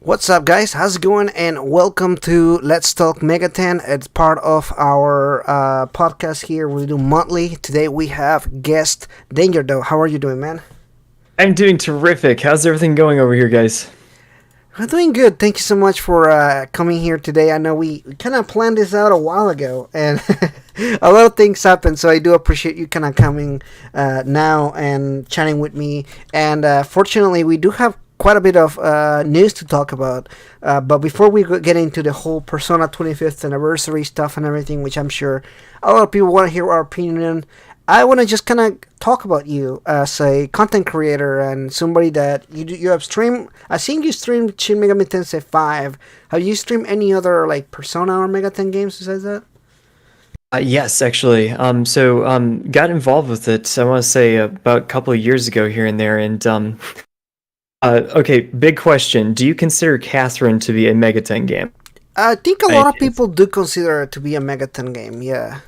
What's up, guys? How's it going? And welcome to Let's Talk Megaten. It's part of our podcast here. We do monthly. Today we have guest Danger. Though, how are you doing, man? I'm doing terrific. How's everything going over here, guys? I'm doing good. Thank you so much for coming here today. I know we kind of planned this out a while ago, and a lot of things happened. So I do appreciate you kind of coming now and chatting with me. And fortunately, we do have quite a bit of news to talk about. But before we get into the whole Persona 25th anniversary stuff and everything, which I'm sure a lot of people want to hear our opinion, I want to just kind of talk about you as a content creator and somebody that you have streamed. I think you streamed Shin Megami Tensei 5. Have you streamed any other like Persona or Megaten games besides that? Yes, actually. Got involved with it. I want to say about a couple of years ago here and there. Okay, big question: do you consider Catherine to be a Megaten game? I think a I, lot of it's, people do consider it to be a Megaten game. Yeah.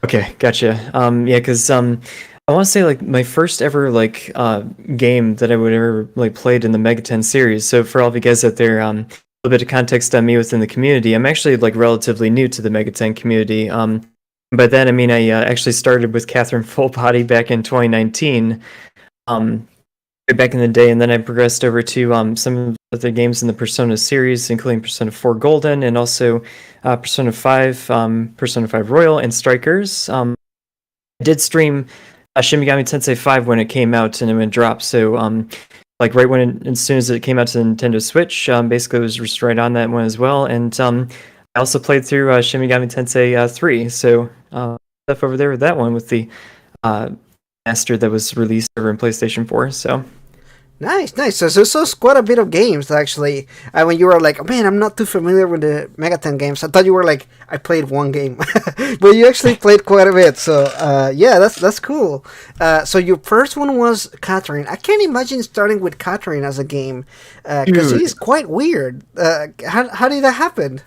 okay, gotcha. Yeah, because I want to say like my first ever game that I would ever like played in the Megaten series. So for all of you guys out there, a little bit of context on me within the community. I'm actually like relatively new to the Megaten community. But then I mean I actually started with Catherine Full Body back in 2019. Way back in the day, and then I progressed over to some of the games in the Persona series, including Persona 4 Golden and also Persona 5, Persona 5 Royal, and Strikers. I did stream Shin Megami Tensei 5 when it came out and it went drop. So, like right as soon as it came out to the Nintendo Switch, basically it was just right on that one as well. And I also played through Shin Megami Tensei 3. So stuff over there with that one with the master that was released over in PlayStation 4. So. Nice, nice. So it's quite a bit of games actually. When you were like, oh, man, I'm not too familiar with the Megaten games. I thought you were like, I played one game, but you actually played quite a bit. So yeah, that's cool. So your first one was Catherine. I can't imagine starting with Catherine as a game because Dude. he's quite weird. How did that happen?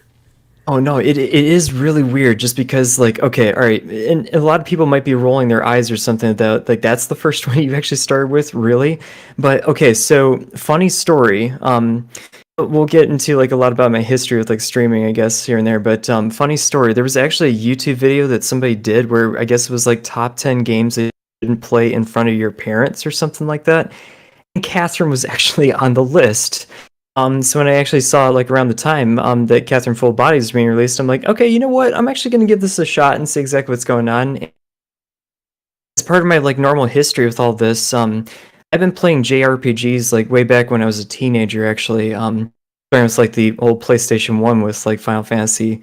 Oh no, it is really weird just because like okay, all right, and a lot of people might be rolling their eyes or something that like that's the first one you actually started with, really? But okay, so funny story. We'll get into like a lot about my history with like streaming, I guess, here and there, but funny story. There was actually a YouTube video that somebody did where I guess it was like top 10 games that you didn't play in front of your parents or something like that. And Catherine was actually on the list. So when I actually saw like around the time that Catherine Full Body is being released, I'm like, okay, you know what? I'm actually gonna give this a shot and see exactly what's going on. As part of my like normal history with all this, I've been playing JRPGs like way back when I was a teenager. Actually, starting with like the old PlayStation 1 with like Final Fantasy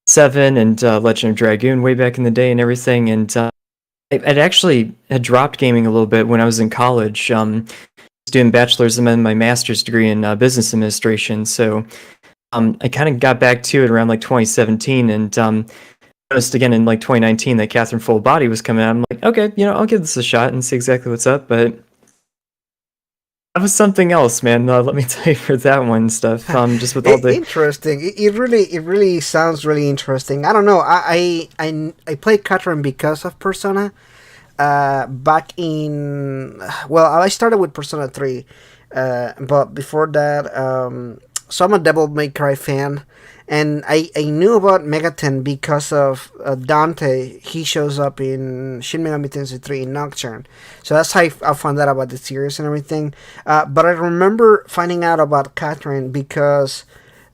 7 and Legend of Dragoon way back in the day and everything. And I'd actually had dropped gaming a little bit when I was in college. Doing bachelor's and then my master's degree in business administration. So I kind of got back to it around like 2017 and noticed again in like 2019 that Catherine Full Body was coming out. I'm like, okay, I'll give this a shot and see exactly what's up. But that was something else, man. Let me tell you for that one and stuff. Just with all the Interesting. It really sounds really interesting. I don't know. I played Catherine because of Persona. Back in, well, I started with Persona 3, but before that, so I'm a Devil May Cry fan, and I knew about Megaten because of Dante. He shows up in Shin Megami Tensei 3 in Nocturne, so that's how I found out about the series and everything. But I remember finding out about Catherine because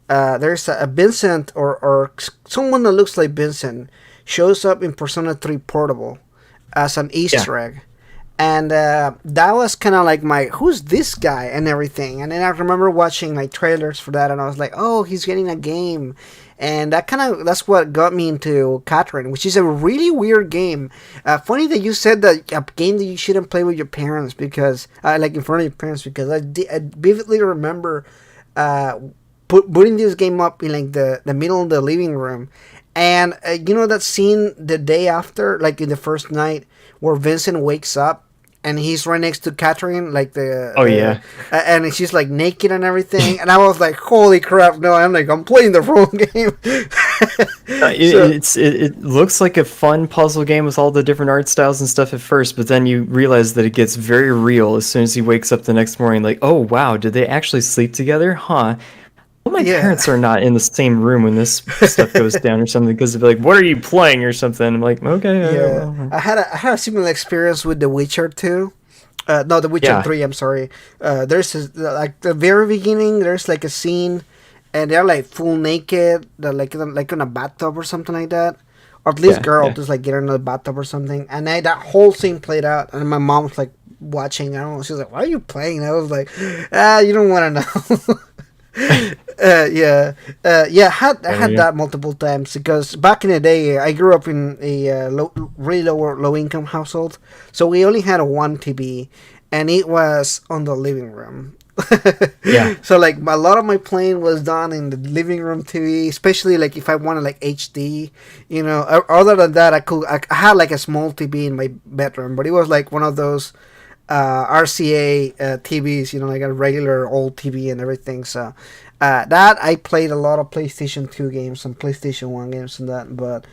there's a Vincent or someone that looks like Vincent shows up in Persona 3 Portable as an yeah. Easter egg. And that was kind of like my, who's this guy and everything. And then I remember watching like trailers for that, and I was like, oh, he's getting a game. And that's what got me into Catherine, which is a really weird game. Funny that you said that a game that you shouldn't play with your parents because, like in front of your parents, because I vividly remember putting this game up in like the middle of the living room. And you know that scene the day after, like in the first night, where Vincent wakes up and he's right next to Catherine, like Oh yeah. and she's like naked and everything, and I was like, holy crap! No, I'm playing the wrong game. So It looks like a fun puzzle game with all the different art styles and stuff at first, but then you realize that it gets very real as soon as he wakes up the next morning. Like, oh wow, did they actually sleep together? Huh? Well, my yeah. parents are not in the same room when this stuff goes down or something because they'll be like, "What are you playing?" or something. I'm like, "Okay, Yeah, well, I had a similar experience with The Witcher 2. No, The Witcher yeah, 3. I'm sorry. There's like the very beginning. There's like a scene, and they're like full naked. They're like in a bathtub or something like that. Or at least yeah, girl yeah." just like get in a bathtub or something. And that whole scene played out, and my mom was like watching. I don't know. She was like, "Why are you playing?" And I was like, "Ah, you don't want to know." Yeah, yeah. I Oh had yeah, that multiple times because back in the day, I grew up in a really low income household, so we only had a one TV, and it was on the living room. yeah, So like a lot of my playing was done in the living room TV, especially like if I wanted like HD, you know. Other than that, I had like a small TV in my bedroom, but it was like one of those RCA TVs, you know, like a regular old TV and everything. So that I played a lot of PlayStation 2 games and PlayStation 1 games and that, but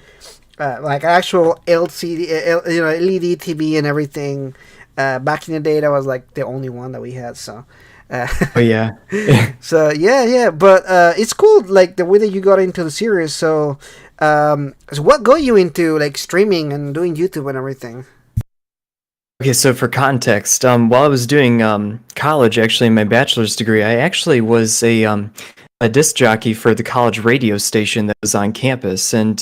like actual LCD, you know, LED TV and everything. Back in the day, that was like the only one that we had. So. Uh, oh yeah. so yeah, but it's cool like the way that you got into the series. So what got you into like streaming and doing YouTube and everything? Okay, so for context, while I was doing college, actually, in my bachelor's degree, I actually was a disc jockey for the college radio station that was on campus. And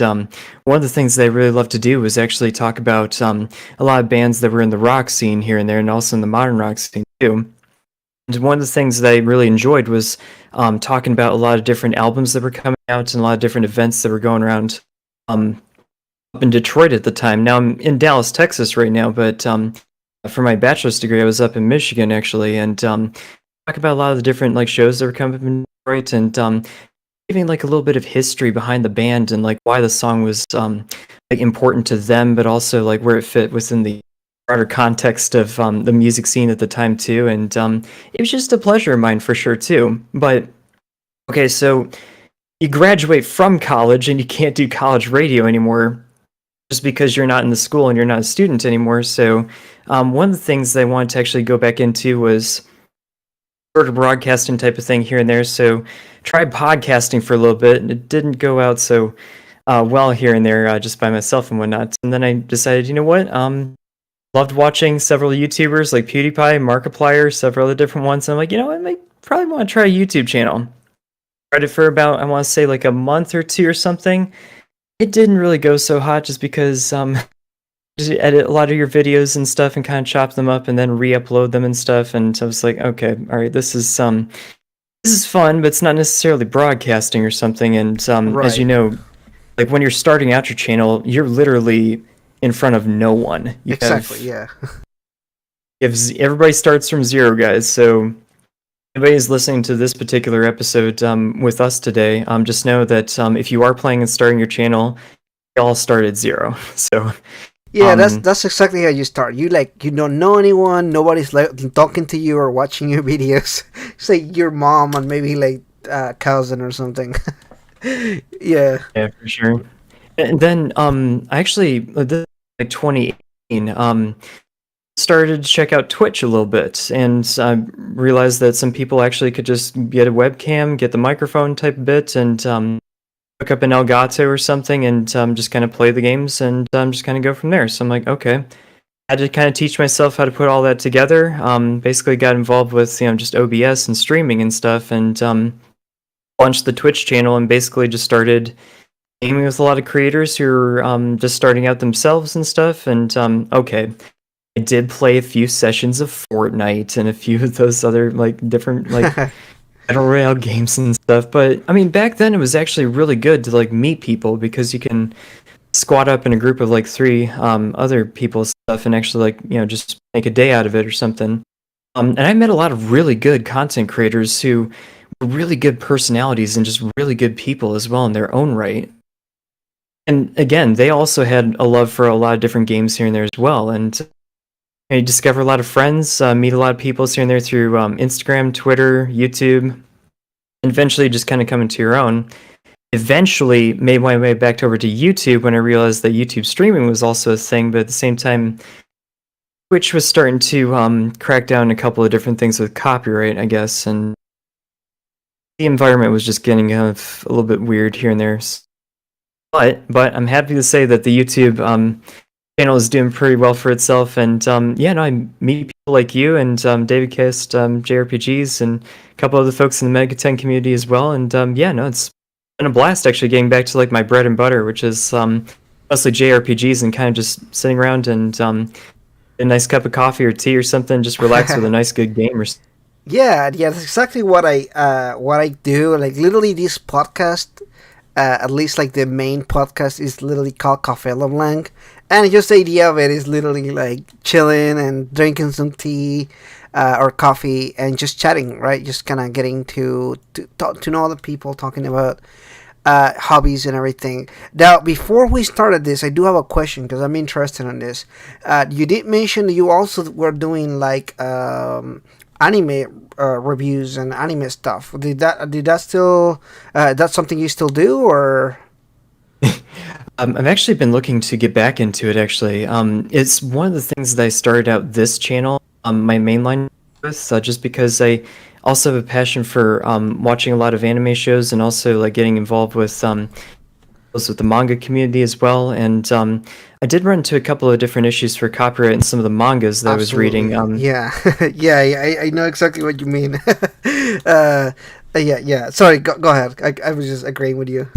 one of the things that I really loved to do was actually talk about a lot of bands that were in the rock scene here and there, and also in the modern rock scene too. And one of the things that I really enjoyed was talking about a lot of different albums that were coming out and a lot of different events that were going around um, up in Detroit at the time. Now I'm in Dallas, Texas right now, but for my bachelor's degree, I was up in Michigan actually, and talk about a lot of the different like shows that were coming up in Detroit, and giving like a little bit of history behind the band and like why the song was like important to them, but also like where it fit within the broader context of the music scene at the time too. And it was just a pleasure of mine for sure too. But okay, so you graduate from college and you can't do college radio anymore just because you're not in the school and you're not a student anymore. So one of the things that I wanted to actually go back into was sort of broadcasting type of thing here and there. So tried podcasting for a little bit, and it didn't go out so well here and there, just by myself and whatnot. And then I decided, you know what? Loved watching several YouTubers like PewDiePie, Markiplier, several other different ones. And I'm like, you know what? I might probably want to try a YouTube channel. Tried it for about, I want to say like a month or two or something. It didn't really go so hot just because just edit a lot of your videos and stuff and kind of chop them up and then re-upload them and stuff. And so I was like, okay, all right, this is fun, but it's not necessarily broadcasting or something. And as you Right. know, like when you're starting out your channel, you're literally in front of no one. Exactly. Yeah. Everybody starts from zero, guys. So anybody is listening to this particular episode with us today, just know that if you are playing and starting your channel, you all start at zero. So Yeah, um, that's exactly how you start. You don't know anyone. Nobody's like talking to you or watching your videos. It's like your mom and maybe like cousin or something. Yeah. yeah, for sure. And then I actually like 2018 started to check out Twitch a little bit and realized that some people actually could just get a webcam, get the microphone type bit, and hook up an Elgato or something and just kind of play the games and just kind of go from there. So I'm like, okay. I had to kind of teach myself how to put all that together. Basically got involved with just OBS and streaming and stuff, and launched the Twitch channel and basically just started gaming with a lot of creators who are just starting out themselves and stuff. And okay, I did play a few sessions of Fortnite and a few of those other like different like battle royale games and stuff. But I mean, back then it was actually really good to like meet people because you can squat up in a group of like three other people and stuff and actually like just make a day out of it or something. And I met a lot of really good content creators who were really good personalities and just really good people as well in their own right. And again, they also had a love for a lot of different games here and there as well. And You discover a lot of friends, meet a lot of people here and there through Instagram, Twitter, YouTube, and eventually just kind of come into your own. Eventually made my way back over to YouTube when I realized that YouTube streaming was also a thing, but at the same time, Twitch was starting to crack down a couple of different things with copyright, I guess, and the environment was just getting kind of a little bit weird here and there. But I'm happy to say that the YouTube channel is doing pretty well for itself, and yeah, no, I meet people like you and David Kist, JRPGs, and a couple other folks in the Megaten community as well, and yeah, no, it's been a blast actually getting back to like my bread and butter, which is mostly JRPGs and kind of just sitting around and a nice cup of coffee or tea or something, just relax with a nice good game or Yeah, yeah, that's exactly what I do. Like literally, this podcast, at least like the main podcast, is literally called Cafe Leblanc, and just the idea of it is literally like chilling and drinking some tea or coffee and just chatting, right? Just kind of getting to talk to know other people, talking about hobbies and everything. Now, before we started this, I do have a question because I'm interested in this. You did mention that you also were doing like anime reviews and anime stuff. Did that still that's something you still do, or? I've actually been looking to get back into it. Actually, it's one of the things that I started out this channel, my mainline with, just because I also have a passion for watching a lot of anime shows and also like getting involved with the manga community as well. And I did run into a couple of different issues for copyright in some of the mangas that I was reading. Yeah, yeah, yeah, I know exactly what you mean. Yeah, yeah. Sorry, go ahead. I was just agreeing with you.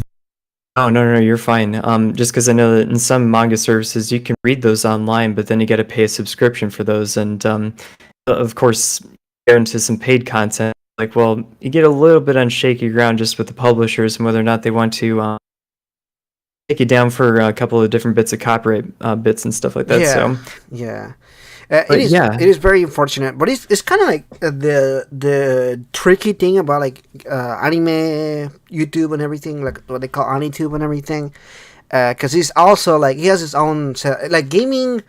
Oh, no, you're fine. Just because I know that in some manga services you can read those online, but then you got to pay a subscription for those, and of course, go into some paid content. Like, well, you get a little bit on shaky ground just with the publishers and whether or not they want to take you down for a couple of different bits of copyright bits and stuff like that. Yeah, So, yeah. but yeah, It is very unfortunate, but it's kind of like the tricky thing about like anime YouTube and everything, like what they call AniTube and everything, because he's also like he has his own set, like gaming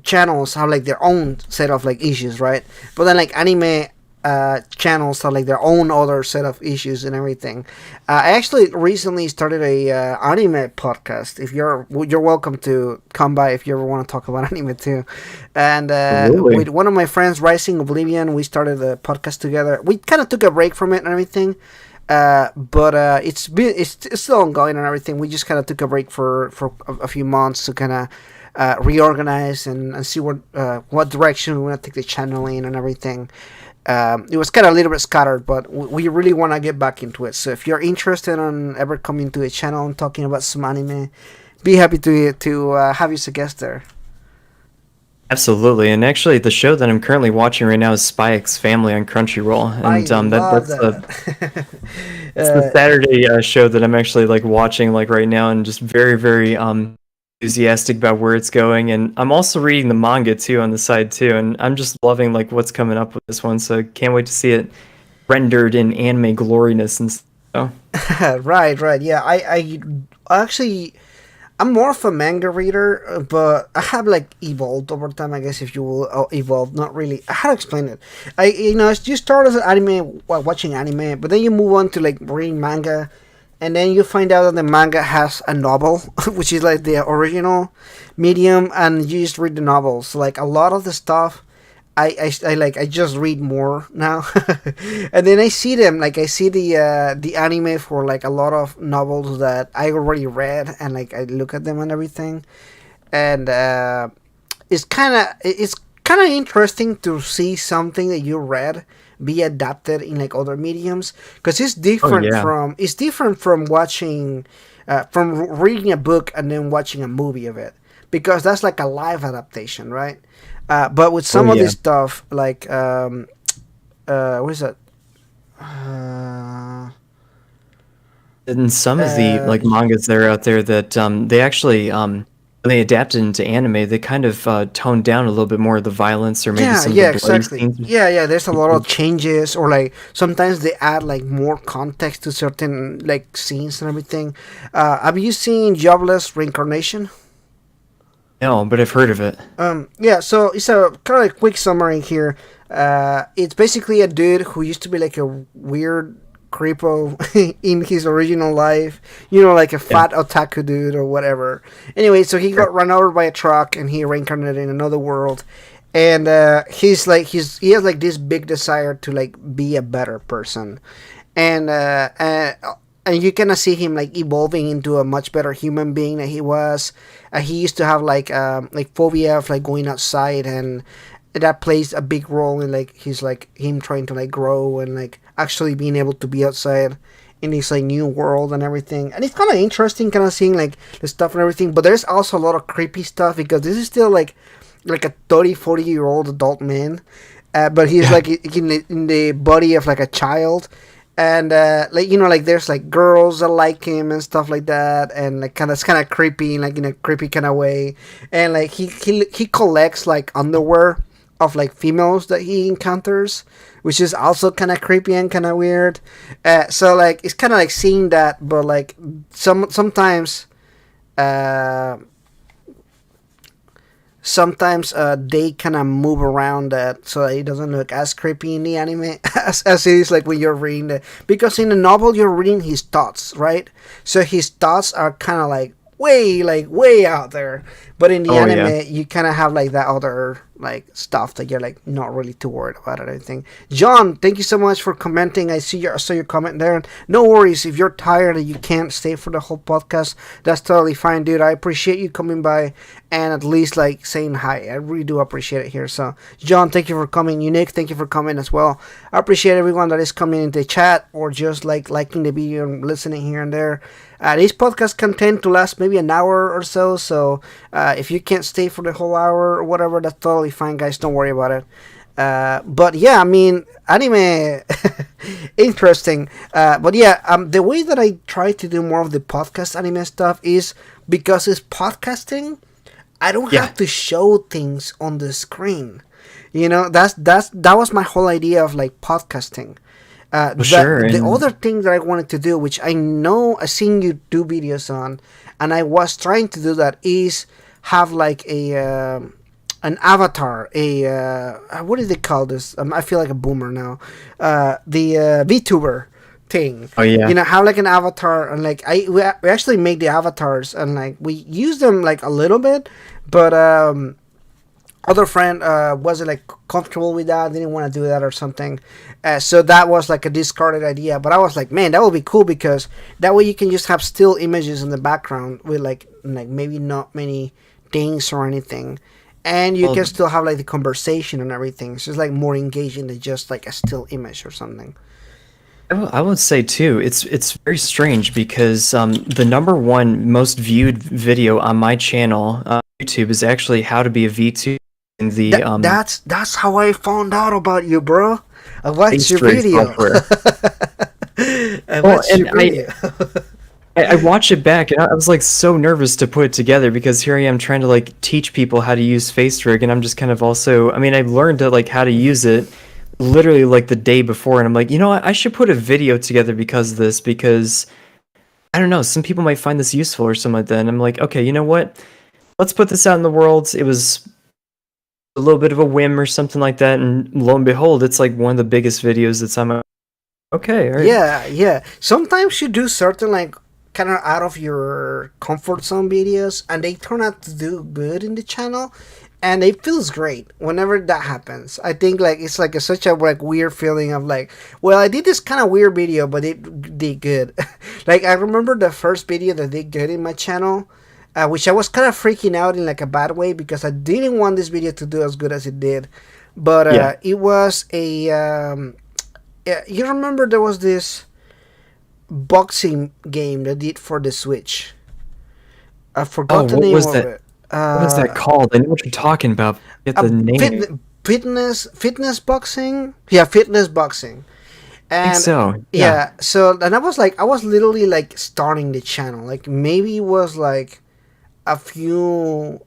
channels have like their own set of like issues, right? But then like anime channels have like their own other set of issues and everything. I actually recently started a anime podcast. If you're welcome to come by if you ever want to talk about anime too. And really, with one of my friends, Rising Oblivion, we started the podcast together. We kind of took a break from it and everything. But it's still ongoing and everything. We just kind of took a break for a few months to kind of reorganize and see what direction we want to take the channel in and everything. It was kind of a little bit scattered, but we really want to get back into it. So if you're interested in ever coming to a channel and talking about some anime, be happy to have you as a guest there. absolutely. And actually, the show that I'm currently watching right now is Spy X Family on Crunchyroll, I and love that's the that. it's the Saturday show that I'm actually like watching like right now, and just very, very enthusiastic about where it's going. And I'm also reading the manga too on the side too, and I'm just loving like what's coming up with this one. So can't wait to see it rendered in anime gloriness and stuff. Right, right. Yeah, I actually I'm more of a manga reader, but I have like evolved over time. I guess if you will evolve, not really. How to explain it? You start as an anime watching anime, but then you move on to like reading manga, and then you find out that the manga has a novel, which is like the original medium, and you just read the novels. So, like a lot of the stuff, I just read more now, and then I see them like I see the anime for like a lot of novels that I already read, and like I look at them and everything, and it's kind of interesting to see something that you read be adapted in like other mediums because Oh yeah. it's different from watching from reading a book and then watching a movie of it because that's like a live adaptation, right? But with Oh some of yeah. this stuff like what is that uh, And some of the uh, like mangas that are out there that they actually when they adapted into anime, they kind of toned down a little bit more of the violence or maybe yeah, some of the yeah, bloody exactly. scenes. Yeah, yeah. There's a lot of Because changes, or like sometimes they add like more context to certain like scenes and everything. Have you seen Jobless Reincarnation? No, but I've heard of it. Yeah, so it's a kind of like quick summary here. It's basically a dude who used to be like a weird creepo in his original life. You know, like a Yeah. fat otaku dude or whatever. Anyway, so he got run over by a truck and he reincarnated in another world. And he has like this big desire to like be a better person, and and you kind of see him like evolving into a much better human being that he was. He used to have like phobia of like going outside, and that plays a big role in like he's like him trying to like grow and like actually being able to be outside in this like new world and everything. And it's kind of interesting, kind of seeing like the stuff and everything. But there's also a lot of creepy stuff because this is still like a 30-40 year old adult man, but he's Yeah. like in the body of like a child, and like you know like there's like girls that like him and stuff like that, and like kind of it's kind of creepy like in a creepy kind of way, and like he collects like underwear of like females that he encounters, which is also kind of creepy and kind of weird. So like it's kind of like seeing that, but like sometimes uh they kind of move around that so that it doesn't look as creepy in the anime as it is like when you're reading it, because in the novel you're reading his thoughts, right? So his thoughts are kind of like way out there, but in the Oh yeah. anime you kind of have like that other like stuff that you're like not really too worried about it, I think. John, thank you so much for commenting. I saw your comment there. No worries if you're tired and you can't stay for the whole podcast. That's totally fine, dude. I appreciate you coming by and at least like saying hi. I really do appreciate it here. So John, thank you for coming. Unique, thank you for coming as well. I appreciate everyone that is coming into the chat or just like liking the video and listening here and there. This podcast can tend to last maybe an hour or so, so if you can't stay for the whole hour or whatever, that's totally fine, guys. Don't worry about it. But yeah, I mean, anime, interesting. But yeah, the way that I try to do more of the podcast anime stuff is because it's podcasting. I don't Yeah. have to show things on the screen. You know, that was my whole idea of like podcasting. Well, sure. The And other thing that I wanted to do, which I know I've seen you do videos on, and I was trying to do that, is have like a an avatar, what do they call this? I feel like a boomer now. The VTuber thing. oh You yeah. know, have like an avatar, and like we actually made the avatars, and like we use them like a little bit, but other friend wasn't like comfortable with that, didn't want to do that or something, so that was like a discarded idea. But I was like, man, that would be cool because that way you can just have still images in the background with like maybe not many things or anything, and you Well, can still have like the conversation and everything, so it's like more engaging than just like a still image or something. I would say too, it's very strange because the number one most viewed video on my channel, YouTube, is actually how to be a VTuber in the That's how I found out about you, bro. I watched your pastry video. software. I Well, watched and your video. I watched it back and I was like so nervous to put it together because here I am trying to like teach people how to use FaceRig, and I'm just kind of also, I mean, I've learned to like how to use it literally like the day before, and I'm like, you know what, I should put a video together because of this, because I don't know, some people might find this useful or something like that. And I'm like, okay, you know what? Let's put this out in the world. It was a little bit of a whim or something like that, and lo and behold, it's like one of the biggest videos that's on my. Okay, all right. Yeah. Sometimes you do certain like kind of out of your comfort zone videos, and they turn out to do good in the channel, and it feels great whenever that happens. I think like it's like such a like weird feeling of like, well, I did this kind of weird video, but it did good. Like I remember the first video that did good in my channel. Which I was kind of freaking out in like a bad way because I didn't want this video to do as good as it did, but Yeah. it was a yeah, you remember there was this boxing game that did for the Switch. I Oh, forgot the what name was of that? it. What was that called? I know what you're talking about. Get the name. Fitness boxing. Yeah, fitness boxing. I think And so. Yeah. yeah, so and I was like, I was literally like starting the channel. Like maybe it was like a few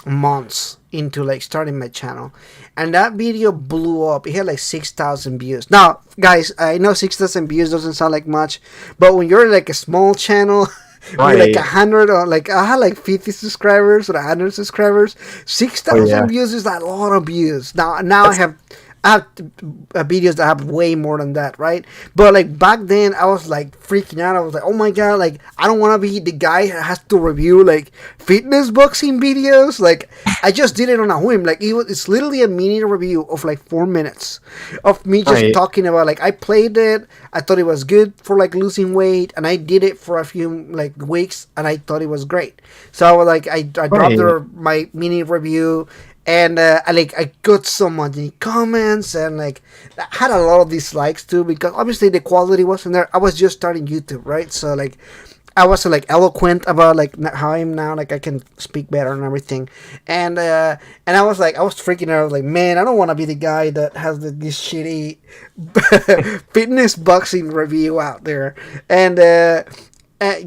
months into like starting my channel, and that video blew up. It had like 6,000 views. Now guys, I know 6,000 views doesn't sound like much, but when you're like a small channel with like Right. 100 or like I had like 50 subscribers or 100 subscribers. Six Oh thousand yeah. views is a lot of views. Now That's I have videos that have way more than that, right? But like back then, I was like freaking out. I was like, oh my god, like I don't want to be the guy that has to review like fitness boxing videos. Like I just did it on a whim. Like it's literally a mini review of like 4 minutes of me just right. talking about like I played it. I thought it was good for like losing weight, and I did it for a few like weeks, and I thought it was great. So I was like, I dropped Right. my mini review, and I got so many comments, and like I had a lot of dislikes too because obviously the quality wasn't there. I was just starting YouTube, right? So like I wasn't like eloquent about like how I am now. Like I can speak better and everything, and I was like I was freaking out. I was like, man, I don't want to be the guy that has this shitty fitness boxing review out there. And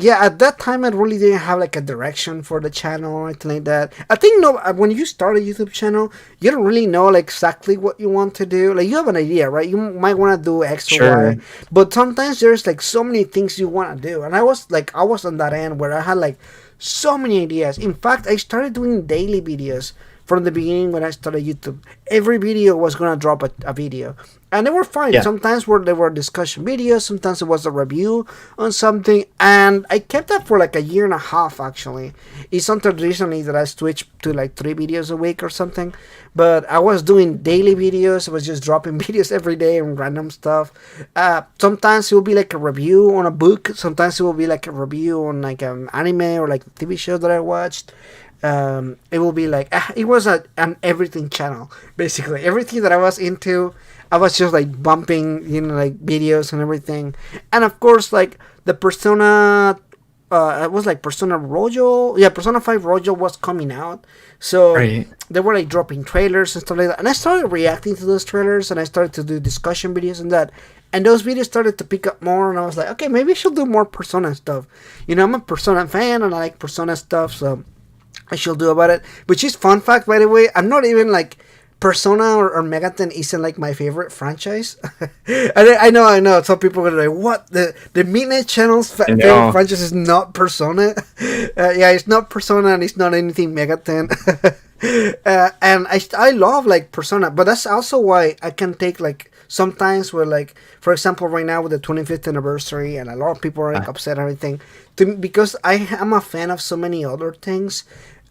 yeah, at that time I really didn't have like a direction for the channel or anything like that. I think no, when you start a YouTube channel, you don't really know like exactly what you want to do. Like you have an idea, right? You might want to do X or Sure. Y, but sometimes there's like so many things you want to do. And I was on that end where I had like so many ideas. In fact, I started doing daily videos from the beginning when I started YouTube. Every video was gonna drop a video, and they were fine. Yeah. Sometimes where they were discussion videos, sometimes it was a review on something, and I kept that for like a year and a half. Actually, it's until recently that I switched to like 3 videos a week or something. But I was doing daily videos. I was just dropping videos every day and random stuff. Sometimes it will be like a review on a book. Sometimes it will be like a review on like an anime or like a TV show that I watched. It will be like it was an everything channel, basically everything that I was into. I was just like bumping, like videos and everything. And of course, like the Persona, it was like Persona Royal. Yeah, Persona 5 Royal was coming out, so Right. they were like dropping trailers and stuff like that. And I started reacting to those trailers, and I started to do discussion videos and that. And those videos started to pick up more, and I was like, okay, maybe I should do more Persona stuff. I'm a Persona fan, and I like Persona stuff, so I should do about it. Which is fun fact, by the way. I'm not even like Persona or Megaten isn't like my favorite franchise. I know. Some people are like, "What the Midnight Channel's I favorite know. franchise is not Persona." Yeah, it's not Persona, and it's not anything Megaten. And I love like Persona, but that's also why I can take like sometimes where like for example right now with the 25th anniversary and a lot of people are like Uh, upset and everything because I am a fan of so many other things.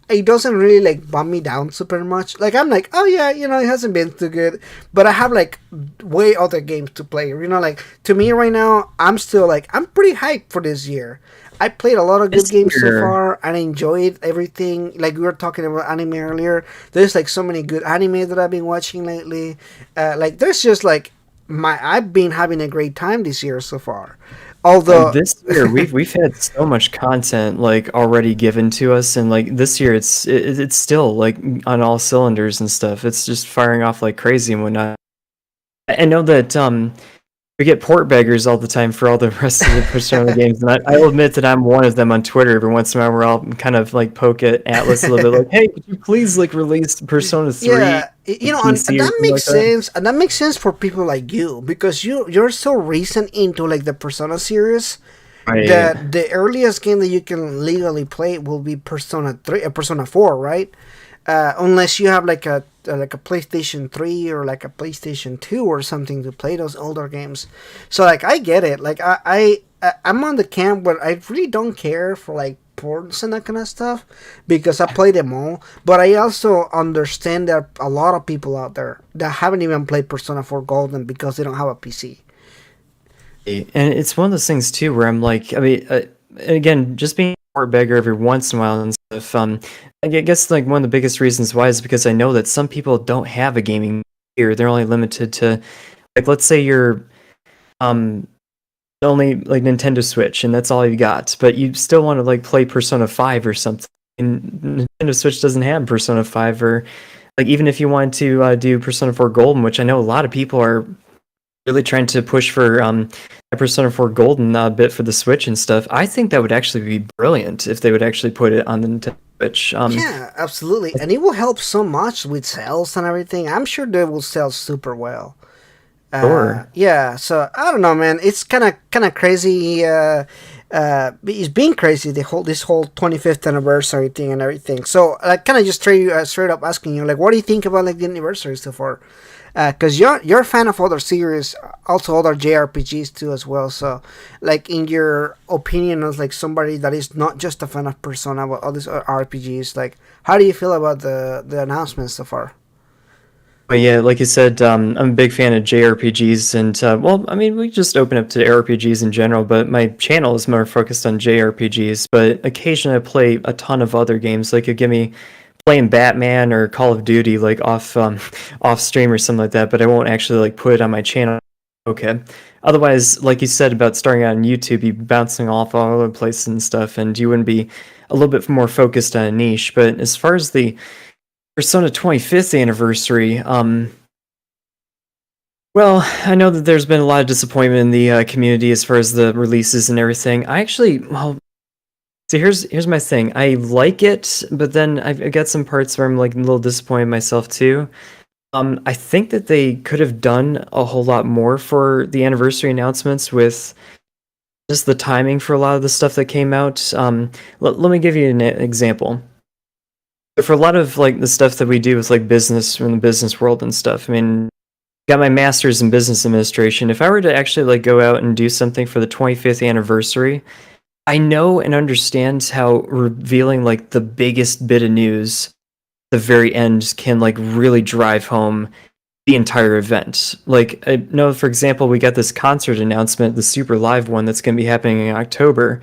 It doesn't really like bum me down super much. Like I'm like, oh yeah, it hasn't been too good, but I have like way other games to play. Like to me right now, I'm still like I'm pretty hyped for this year. I played a lot of good this games so year. far, and I enjoyed everything. Like we were talking about anime earlier, there's like so many good anime that I've been watching lately. Like there's just like I've been having a great time this year so far. Although This year we've had so much content like already given to us, and like this year it's still like on all cylinders and stuff. It's just firing off like crazy and whatnot. I know that we get port beggars all the time for all the rest of the Persona games, and I'll admit that I'm one of them on Twitter every once in a while, where I'll kind of like poke at Atlas a little bit, like, "Hey, could you please like release Persona 3 yeah, PC and or that something makes like that?" sense, and that makes sense for people like you because you're so recent into like the Persona series Right. that the earliest game that you can legally play will be Persona 3, Persona 4, right? Unless you have like a PlayStation 3 or like a PlayStation 2 or something to play those older games. So like I get it. Like I'm on the camp where I really don't care for like ports and that kind of stuff because I play them all. But I also understand there are a lot of people out there that haven't even played Persona 4 Golden because they don't have a PC. And it's one of those things too where I'm like, I mean, again, just being a port beggar every once in a while and stuff. I guess like one of the biggest reasons why is because I know that some people don't have a gaming gear. They're only limited to, like, let's say you're um only like Nintendo Switch and that's all you got, but you still want to like play Persona 5 or something. And Nintendo Switch doesn't have Persona 5, or like even if you wanted to do Persona 4 Golden, which I know a lot of people are really trying to push for a Persona 4 Golden bit for the Switch and stuff. I think that would actually be brilliant if they would actually put it on the Nintendo Switch. Yeah, absolutely. And it will help so much with sales and everything. I'm sure they will sell super well. Sure. Yeah, so I don't know, man. It's kind of crazy. it's been crazy, this whole 25th anniversary thing and everything. So I kind of just straight up asking you, like, what do you think about like the anniversary so far? Because you're a fan of other series, also other JRPGs too as well. So, like, in your opinion, as like somebody that is not just a fan of Persona but all these other RPGs, like, how do you feel about the announcements so far? But yeah, like you said, I'm a big fan of JRPGs, and well, I mean, we just open up to RPGs in general, but my channel is more focused on JRPGs. But occasionally, I play a ton of other games. Like, you give me playing Batman or Call of Duty, like off stream or something like that. But I won't actually like put it on my channel. Okay. Otherwise, like you said about starting out on YouTube, you'd be bouncing off all over the place and stuff, and you wouldn't be a little bit more focused on a niche. But as far as the Persona 25th anniversary, well, I know that there's been a lot of disappointment in the community as far as the releases and everything. I actually, well, see, here's my thing. I like it, but then I've got some parts where I'm like a little disappointed myself too. I think that they could have done a whole lot more for the anniversary announcements with just the timing for a lot of the stuff that came out. Let me give you an example. For a lot of like the stuff that we do with like business in the business world and stuff, I mean, got my master's in business administration. If I were to actually like go out and do something for the 25th anniversary, I know and understand how revealing like the biggest bit of news at the very end can like really drive home the entire event. Like, I know, for example, we got this concert announcement, the super live one that's going to be happening in October.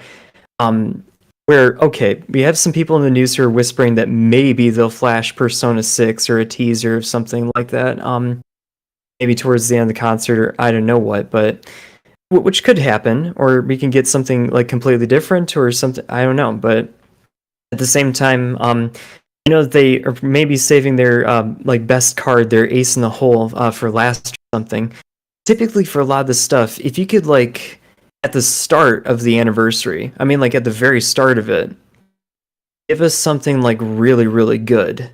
Um, where, okay, we have some people in the news who are whispering that maybe they'll flash Persona 6 or a teaser or something like that. Maybe towards the end of the concert, or I don't know what, but which could happen, or we can get something like completely different or something. I don't know, but at the same time, they are maybe saving their like best card, their ace in the hole, for last or something. Typically, for a lot of this stuff, if you could like at the start of the anniversary, I mean, like at the very start of it, give us something like really, really good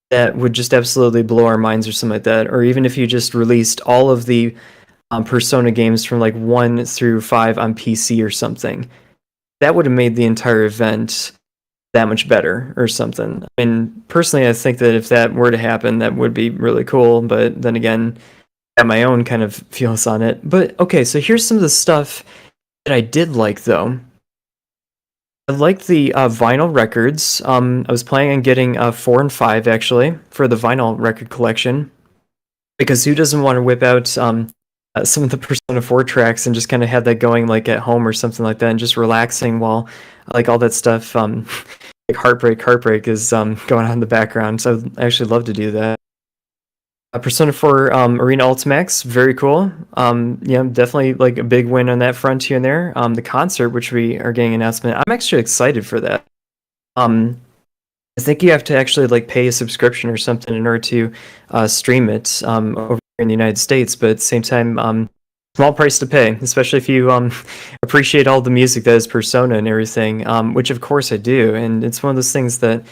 that would just absolutely blow our minds or something like that. Or even if you just released all of the Persona games from like 1 through 5 on PC or something, that would have made the entire event that much better or something. I mean, personally, I think that if that were to happen, that would be really cool. But then again, I have my own kind of feelings on it. But okay, so here's some of the stuff that I did like, though. I liked the vinyl records. I was planning on getting 4 and 5 actually for the vinyl record collection, because who doesn't want to whip out some of the Persona 4 tracks and just kind of have that going like at home or something like that, and just relaxing while like all that stuff, like Heartbreak is going on in the background. So I actually love to do that. Persona 4 Arena Ultimax, very cool. Definitely like a big win on that front here and there. The concert, which we are getting an announcement, I'm actually excited for that. I think you have to actually like pay a subscription or something in order to stream it over here in the United States, but at the same time, small price to pay, especially if you appreciate all the music that is Persona and everything, which of course I do, and it's one of those things that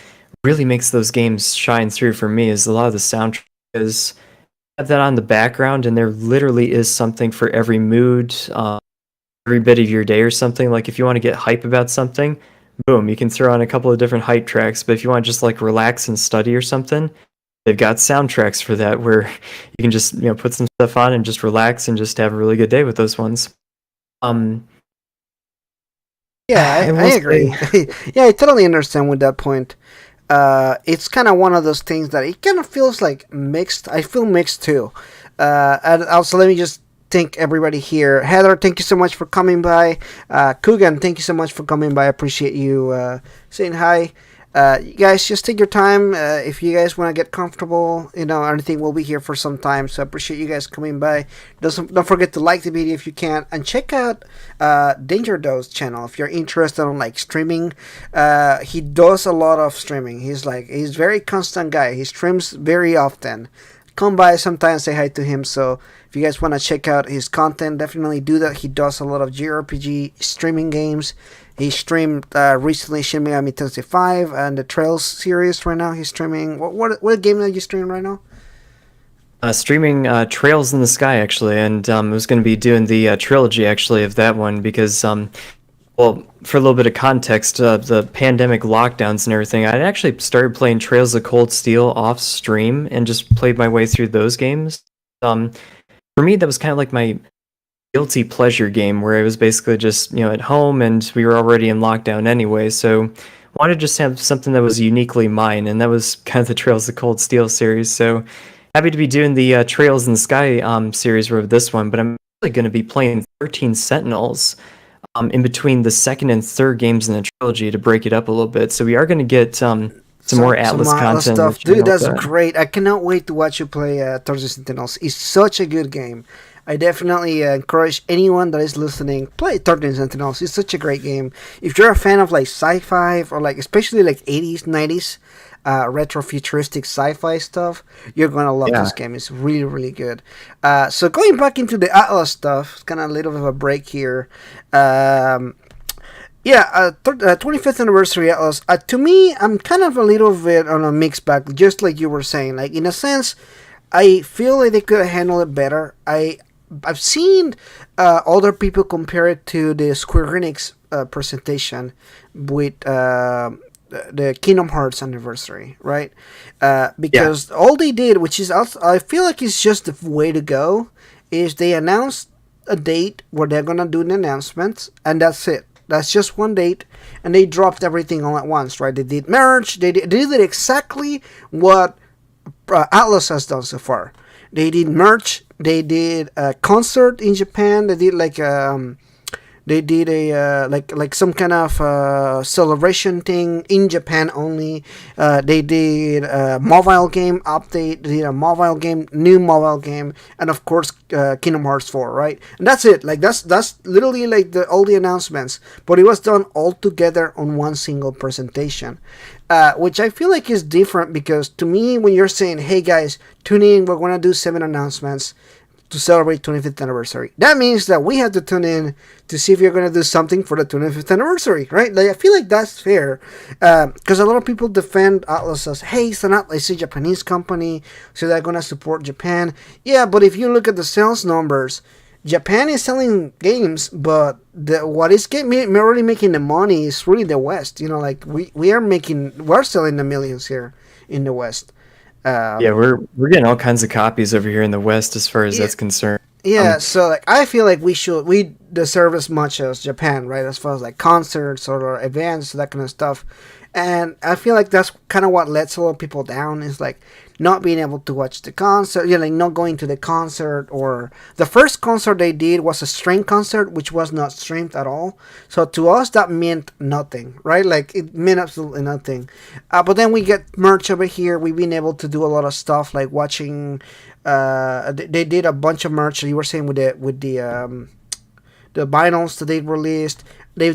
really makes those games shine through for me. Is a lot of the soundtrack is have that on the background, and there literally is something for every mood, every bit of your day or something. Like if you want to get hype about something, boom, you can throw on a couple of different hype tracks. But if you want to just like relax and study or something, they've got soundtracks for that where you can just put some stuff on and just relax and just have a really good day with those ones. Yeah, I agree. Yeah, I totally understand with that point. It's kind of one of those things that it kind of feels like mixed. I feel mixed too. And also, let me just thank everybody here. Heather, thank you so much for coming by. Kugan, thank you so much for coming by. I appreciate you saying hi. You guys, just take your time. If you guys want to get comfortable, anything, we'll be here for some time. So I appreciate you guys coming by. Don't forget to like the video if you can, and check out Danger Dose channel if you're interested on like streaming. He does a lot of streaming. He's very constant guy. He streams very often. Come by sometime, say hi to him. So if you guys want to check out his content, definitely do that. He does a lot of JRPG streaming games. He streamed recently Shin Megami Tensei 5 and the Trails series. Right now he's streaming. What game are you streaming right now? Streaming Trails in the Sky, actually, and I was going to be doing the trilogy, actually, of that one, because Well, for a little bit of context, the pandemic lockdowns and everything, I actually started playing Trails of Cold Steel off stream and just played my way through those games. Um, for me, that was kind of like my guilty pleasure game where it was basically just, at home and we were already in lockdown anyway. So wanted to just have something that was uniquely mine, and that was kind of the Trails of Cold Steel series. So happy to be doing the Trails in the Sky series with this one, but I'm really going to be playing 13 Sentinels in between the second and third games in the trilogy to break it up a little bit. So we are going to get some more Atlas Atlas content. stuff, dude. That's great. I cannot wait to watch you play 13 Sentinels. It's such a good game. I definitely encourage anyone that is listening, play 13 Sentinels. It's such a great game. If you're a fan of like sci-fi or like especially like 80s, 90s retro futuristic sci-fi stuff, you're gonna love this game. It's really, really good. So going back into the Atlas stuff, it's kind of a little bit of a break here. 25th anniversary Atlas. To me, I'm kind of a little bit on a mixed bag, just like you were saying. Like in a sense, I feel like they could have handled it better. I've seen other people compare it to the Square Enix presentation with the Kingdom Hearts anniversary, right? Because all they did, which is also, I feel like it's just the way to go, is they announced a date where they're gonna do the announcements, and that's it. That's just one date, and they dropped everything all at once, right? They did merch. They did exactly what Atlas has done so far. They did merch. They did a concert in Japan. They did like they did a like some kind of celebration thing in Japan only. They did a mobile game update. They did a new mobile game, and of course Kingdom Hearts 4, right? And that's it. Like that's literally like all the announcements, but it was done all together on one single presentation. Which I feel like is different because to me, when you're saying, "Hey guys, tune in, we're gonna do 7 announcements to celebrate 25th anniversary," that means that we have to tune in to see if you're gonna do something for the 25th anniversary, right? Like I feel like that's fair, because a lot of people defend Atlas as, "Hey, it's a Japanese company, so they're gonna support Japan." Yeah, but if you look at the sales numbers, Japan is selling games, but what is really making the money is really the West. Like we're selling the millions here in the West. We're getting all kinds of copies over here in the West as far as that's concerned. Yeah, so like I feel like we deserve as much as Japan, right? As far as like concerts or events, that kind of stuff. And I feel like that's kind of what lets a lot of people down, is like not being able to watch the concert, like not going to the concert. Or the first concert they did was a stream concert, which was not streamed at all. So to us, that meant nothing, right? Like it meant absolutely nothing. But then we get merch over here. We've been able to do a lot of stuff like watching. They did a bunch of merch. You were saying with the vinyls that they released. They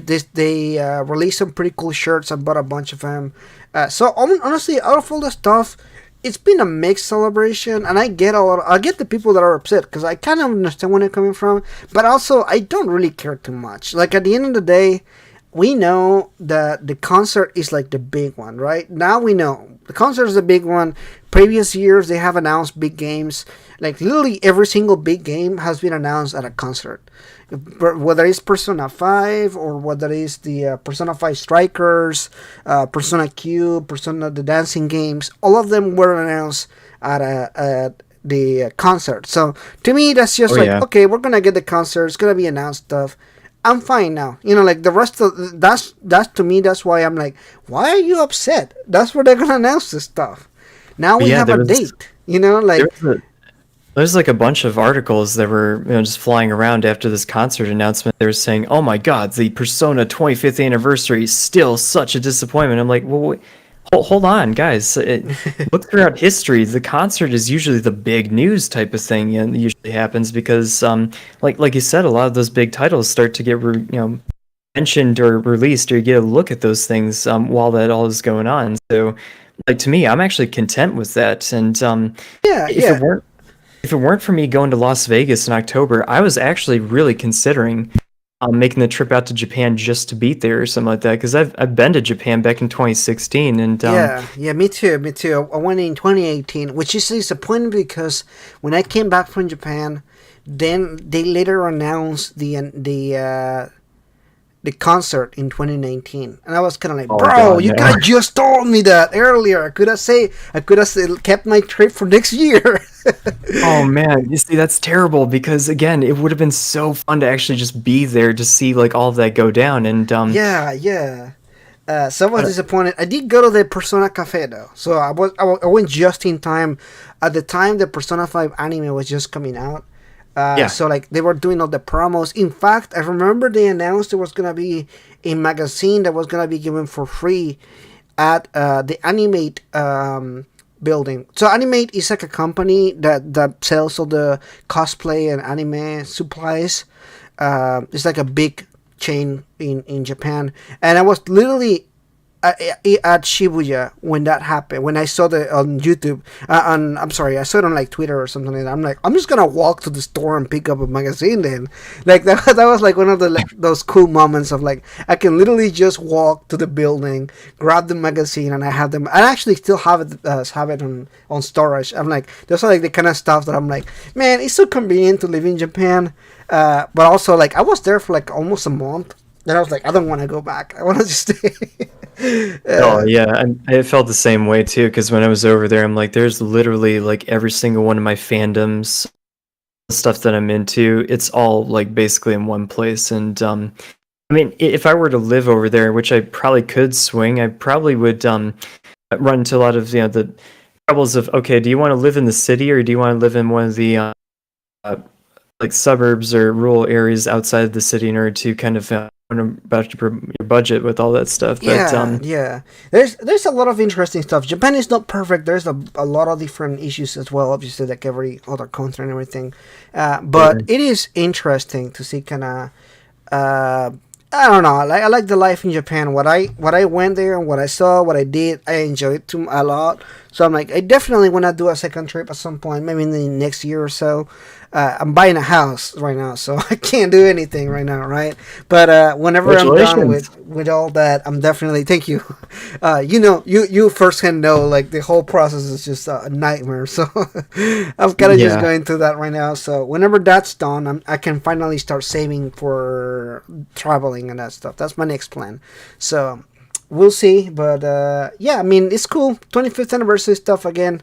released some pretty cool shirts. I bought a bunch of them. So honestly, out of all the stuff, it's been a mixed celebration, and I get the people that are upset because I kind of understand where they're coming from, but also I don't really care too much. Like at the end of the day, we know that the concert is like the big one, right? Now we know the concert is the big one. Previous years they have announced big games. Like literally every single big game has been announced at a concert. Whether it's Persona 5 or whether it's the Persona 5 Strikers, Persona Q, Persona the dancing games, all of them were announced at the concert. So to me, that's just okay, we're gonna get the concert. It's gonna be announced stuff. I'm fine now. Like the rest of that's to me. That's why I'm like, why are you upset? That's where they're gonna announce this stuff. Now we have a date. There's like a bunch of articles that were just flying around after this concert announcement. They were saying, "Oh my God, the Persona 25th anniversary is still such a disappointment." I'm like, well, wait, hold on, guys. Look throughout history. The concert is usually the big news type of thing, and it usually happens because, like you said, a lot of those big titles start to get mentioned or released, or you get a look at those things while that all is going on. So, like to me, I'm actually content with that. And if it weren't for me going to Las Vegas in October, I was actually really considering making the trip out to Japan just to be there or something like that, because I've been to Japan back in 2016, and me too. I went in 2018, which is disappointing because when I came back from Japan, then they later announced the the concert in 2019, and I was kind of like, Oh bro, god, you no. could have just told me that earlier. I could have kept my trip for next year. Oh man, you see that's terrible because again, it would have been so fun to actually just be there to see like all of that go down and Yeah, yeah. So I was but, disappointed. I did go to the Persona Cafe though, so I went just in time. At the time, the Persona 5 anime was just coming out. yeah. So like they were doing all the promos. In fact, I remember they announced there was gonna be a magazine that was gonna be given for free at the Animate building. So Animate is like a company that sells all the cosplay and anime supplies. It's like a big chain in Japan, and I was literally at Shibuya when that happened. When I saw the on YouTube, I'm sorry, I saw it on like Twitter or something like that. I'm like, I'm just gonna walk to the store and pick up a magazine. Then, like that was like one of the like, those cool moments of like I can literally just walk to the building, grab the magazine, and I have them. I actually still have it on storage. I'm like, those are like the kind of stuff that I'm like, man, it's so convenient to live in Japan. But also like I was there for like almost a month. Then I was like, I don't want to go back. I want to just stay. Oh yeah, I felt the same way too because when I was over there, I'm like, there's literally like every single one of my fandoms, stuff that I'm into. It's all like basically in one place, and I mean, if I were to live over there, which I probably could swing, I probably would run into a lot of the troubles of okay, do you want to live in the city or do you want to live in one of the like suburbs or rural areas outside of the city in order to kind of about your budget with all that stuff. But Yeah, yeah. There's a lot of interesting stuff. Japan is not perfect. There's a lot of different issues as well. Obviously, like every other country and everything. But yeah, it is interesting to see kind of. I don't know. I like the life in Japan. What I went there and what I saw, what I did, I enjoyed it too a lot. So I'm like, I definitely want to do a second trip at some point, maybe in the next year or so. I'm buying a house right now, so I can't do anything right now, right? But whenever I'm done congratulations. with all that, I'm definitely thank you. You firsthand know like the whole process is just a nightmare. So I'm kind of just Yeah. going through that right now. So whenever that's done, I can finally start saving for traveling and that stuff. That's my next plan. So we'll see. But yeah, I mean it's cool. 25th anniversary stuff again.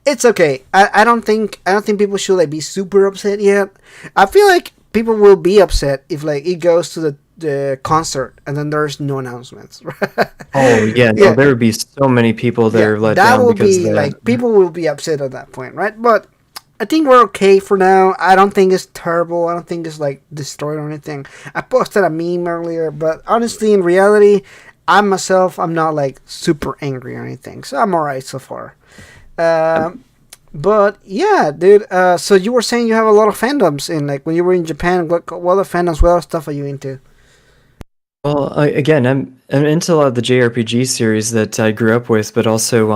It's okay. I don't think people should like be super upset yet. I feel like people will be upset if like it goes to the concert and then there's no announcements. Oh yeah, no, Yeah, there would be so many people that yeah, are let that down will because of be that. like people will be upset at that point, right? But I think we're okay for now. I don't think it's terrible. I don't think it's like destroyed or anything. I posted a meme earlier, but honestly, in reality, I'm not like super angry or anything, so I'm alright so far. Um, but yeah, dude. So you were saying you have a lot of fandoms in like when you were in Japan. What other fandoms? What other stuff are you into? Well, again, I'm into a lot of the JRPG series that I grew up with, but also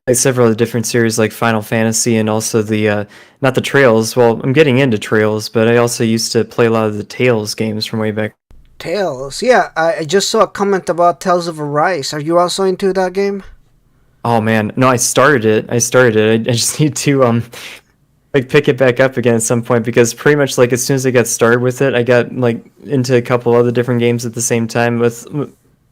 like several of the different series like Final Fantasy and also the not the Trails. Well, I'm getting into Trails, but I also used to play a lot of the Tales games from way back. Tales. Yeah, I just saw a comment about Tales of Arise. Are you also into that game? Oh man, no, I started it. I just need to like pick it back up again at some point because pretty much like as soon as I got started with it, I got like into a couple other different games at the same time with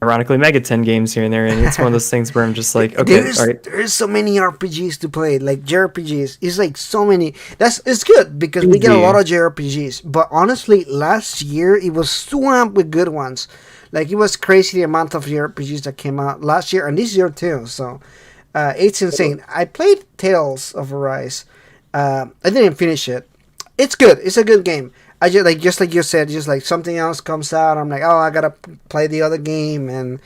ironically Megaten games here and there, and it's one of those things where I'm just like, okay, all right, There's so many RPGs to play, like JRPGs. It's like so many. It's good because we get a lot easy. of JRPGs. But honestly, last year it was swamped with good ones. Like it was crazy the amount of JRPGs that came out last year and this year too. So it's insane. I played Tales of Arise. I didn't finish it. It's good. It's a good game. I just like you said, just like something else comes out, I'm like, oh, I gotta play the other game, and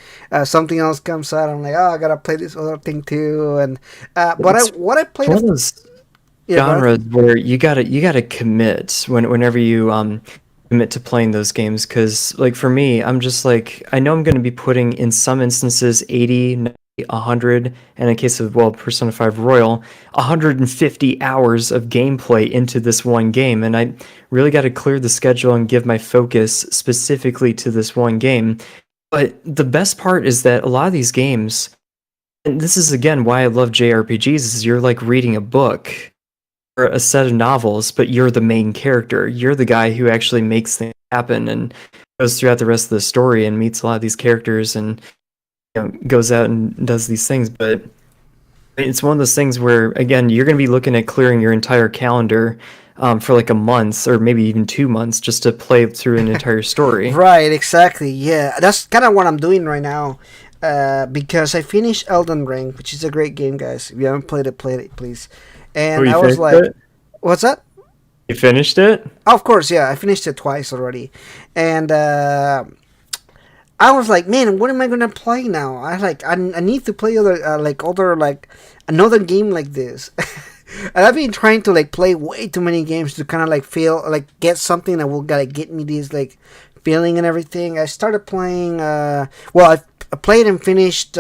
something else comes out, I'm like, oh, I gotta play this other thing too, and It's what I played, one of those yeah, go ahead. genres where you gotta commit whenever you commit to playing those games because like for me I'm just like I know I'm going to be putting in some instances 80, 90, 100 and in case of well Persona 5 Royal 150 hours of gameplay into this one game and I really got to clear the schedule and give my focus specifically to this one game. But the best part is that a lot of these games, and this is again why I love JRPGs, is you're like reading a book or a set of novels, but you're the main character. You're the guy who actually makes things happen, and goes throughout the rest of the story and meets a lot of these characters, and goes out and does these things. But it's one of those things where, again, you're going to be looking at clearing your entire calendar for like a month or maybe even 2 months just to play through an entire story. Right, exactly. Yeah, that's kind of what I'm doing right now. Because I finished Elden Ring, which is a great game, guys. If you haven't played it, please. Oh, And you I was finished like, it? "What's that?" You finished it? Oh, of course, yeah. I finished it twice already, and I was like, "Man, what am I gonna play now?" I need to play other another game like this. And I've been trying to like play way too many games to kind of like feel like get something that will gotta get me this like feeling and everything. I started playing. I played and finished